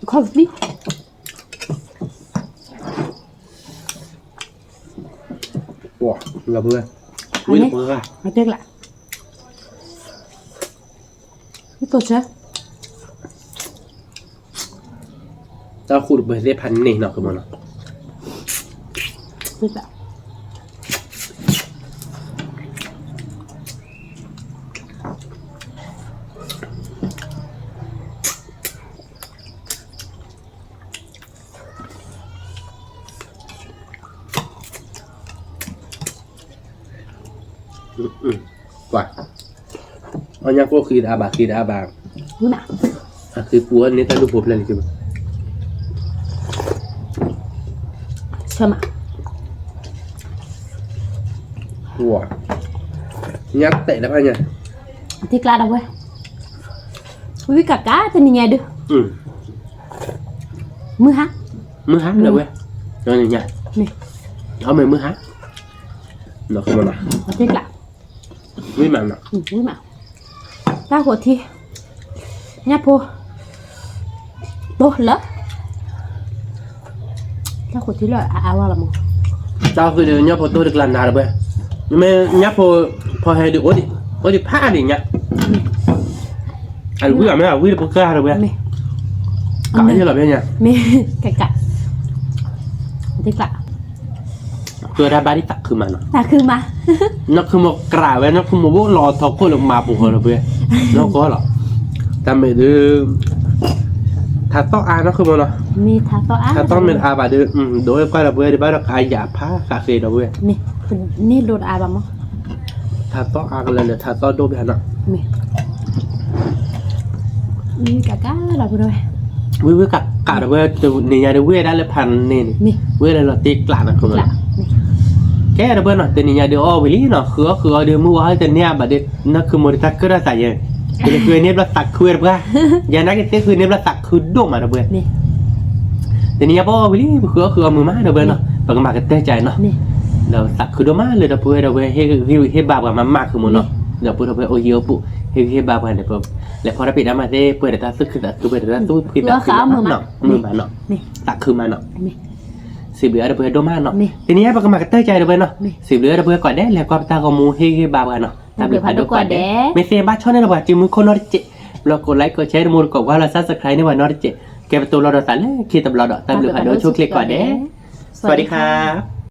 hấp đi Wow, là bữa. Quý là bữa à? nó tiếc lại cái tốt chứ Tao khu được bữa dễพัน này nào cơ mà nào. tiếc lại Quả. Ở nhà cô khi đã bà cứ nào khi búa nên ta đục hộp lên kìa. xem mà Wow. Nhắc tệ lắm anh nhỉ. tiếc lại đâu vậy với cả cá thì nhà được mưa hát Mưa hát đâu vậy? Rồi này nha. nè Ở mày mưa hát. Nó không mà nào. tiếc lại Quý mà nào. với mà ta của thi nhá po to lớn ta của thi là vào là một Tao khi được nhóc tôi được lần nào rồi vậy? Nhưng mà nhóc po hay được ổ đi phá đi nhá. Anh quý à mấy à quý được ca rồi vậy? mẹ Cả như là bây nha. mẹ cả tiếc lại Tôi ra ba đi tắcคือมัน ta cứ mà นักคือมากราบไว้นักคือมาบอกรอทอคนลงมาปุ๊บเหรอเพื่อนนักก็หรอแต่ไม่ดื้อถ้าต้องอ่านนักคือมันเนาะ mi thà to á ถ้าต้องเป็นอาบะดื้อโดยก็ระเบิดได้บ้างขายยาผ้าคาเฟ่ระเบิด mi ni đồ à bà mò ถ้าต้องอ่านอะไรเลยถ้าต้องโดนแบบนั้น mi mi cả cá là vừa rồi วิกัดกาดระเบิดตัวนี่ยาระเบิดได้เลยพันนี่ mi เว้ยเลยเราตีกลาดนักคือมัน lạ mi แค่ระเบิดเนาะแต่นี่ยาเดือดอ้อวิลี่เนาะคือเดือดมือว่าให้แต่เนี่ยบัดเด็ดนักคือโมดิทักก็ได้ใส่ยังคือเนี่ยเราตักคือระเบิดยานักที่คือเนี่ยเราตักคือโดมาระเบิด mi แต่นี่ยาบอกวิลี่คือมือมาระเบิดเนาะปากมาก็เตะใจเนาะ mi เราตักคือโดมาเลยเราเพื่อเราเพื่อให้บาปกับมันมากคือมันเนาะเราเพื่อเราเพื่อโอ้ยเยอะปุ๊ให้บาปกันเดี๋ยวแล้วพอเราปิดน้ำมาเต้เพื่อเราซึกคือแต่คือเพื่อเราสู้คือแต่คือมันเนาะมือมาเนาะ mi ตักคือมันเนาะ mi สิบเหลือเราเพื่อโดมาเนาะ นี่ ทีนี้ปากมาก็เตะใจเราเพื่อเนาะ นี่ สิบเหลือเราเพื่อก่อนได้แล้วก็ตาก็มูให้บาปกันเนาะตาเพื่อผ่านก่อนได้ไม่เสียบ้าช่อนในระหว่างจิมือคนนอร์เจเรากดไลค์กดแชร์มูลกดว่าเราซับสไครต์ในวันนอร์เจแกประตูเราสั่นเลยคิดตบเราตามเพื่อผ่านโดยช่วยคลิกก่อนได้สวัสดีครับ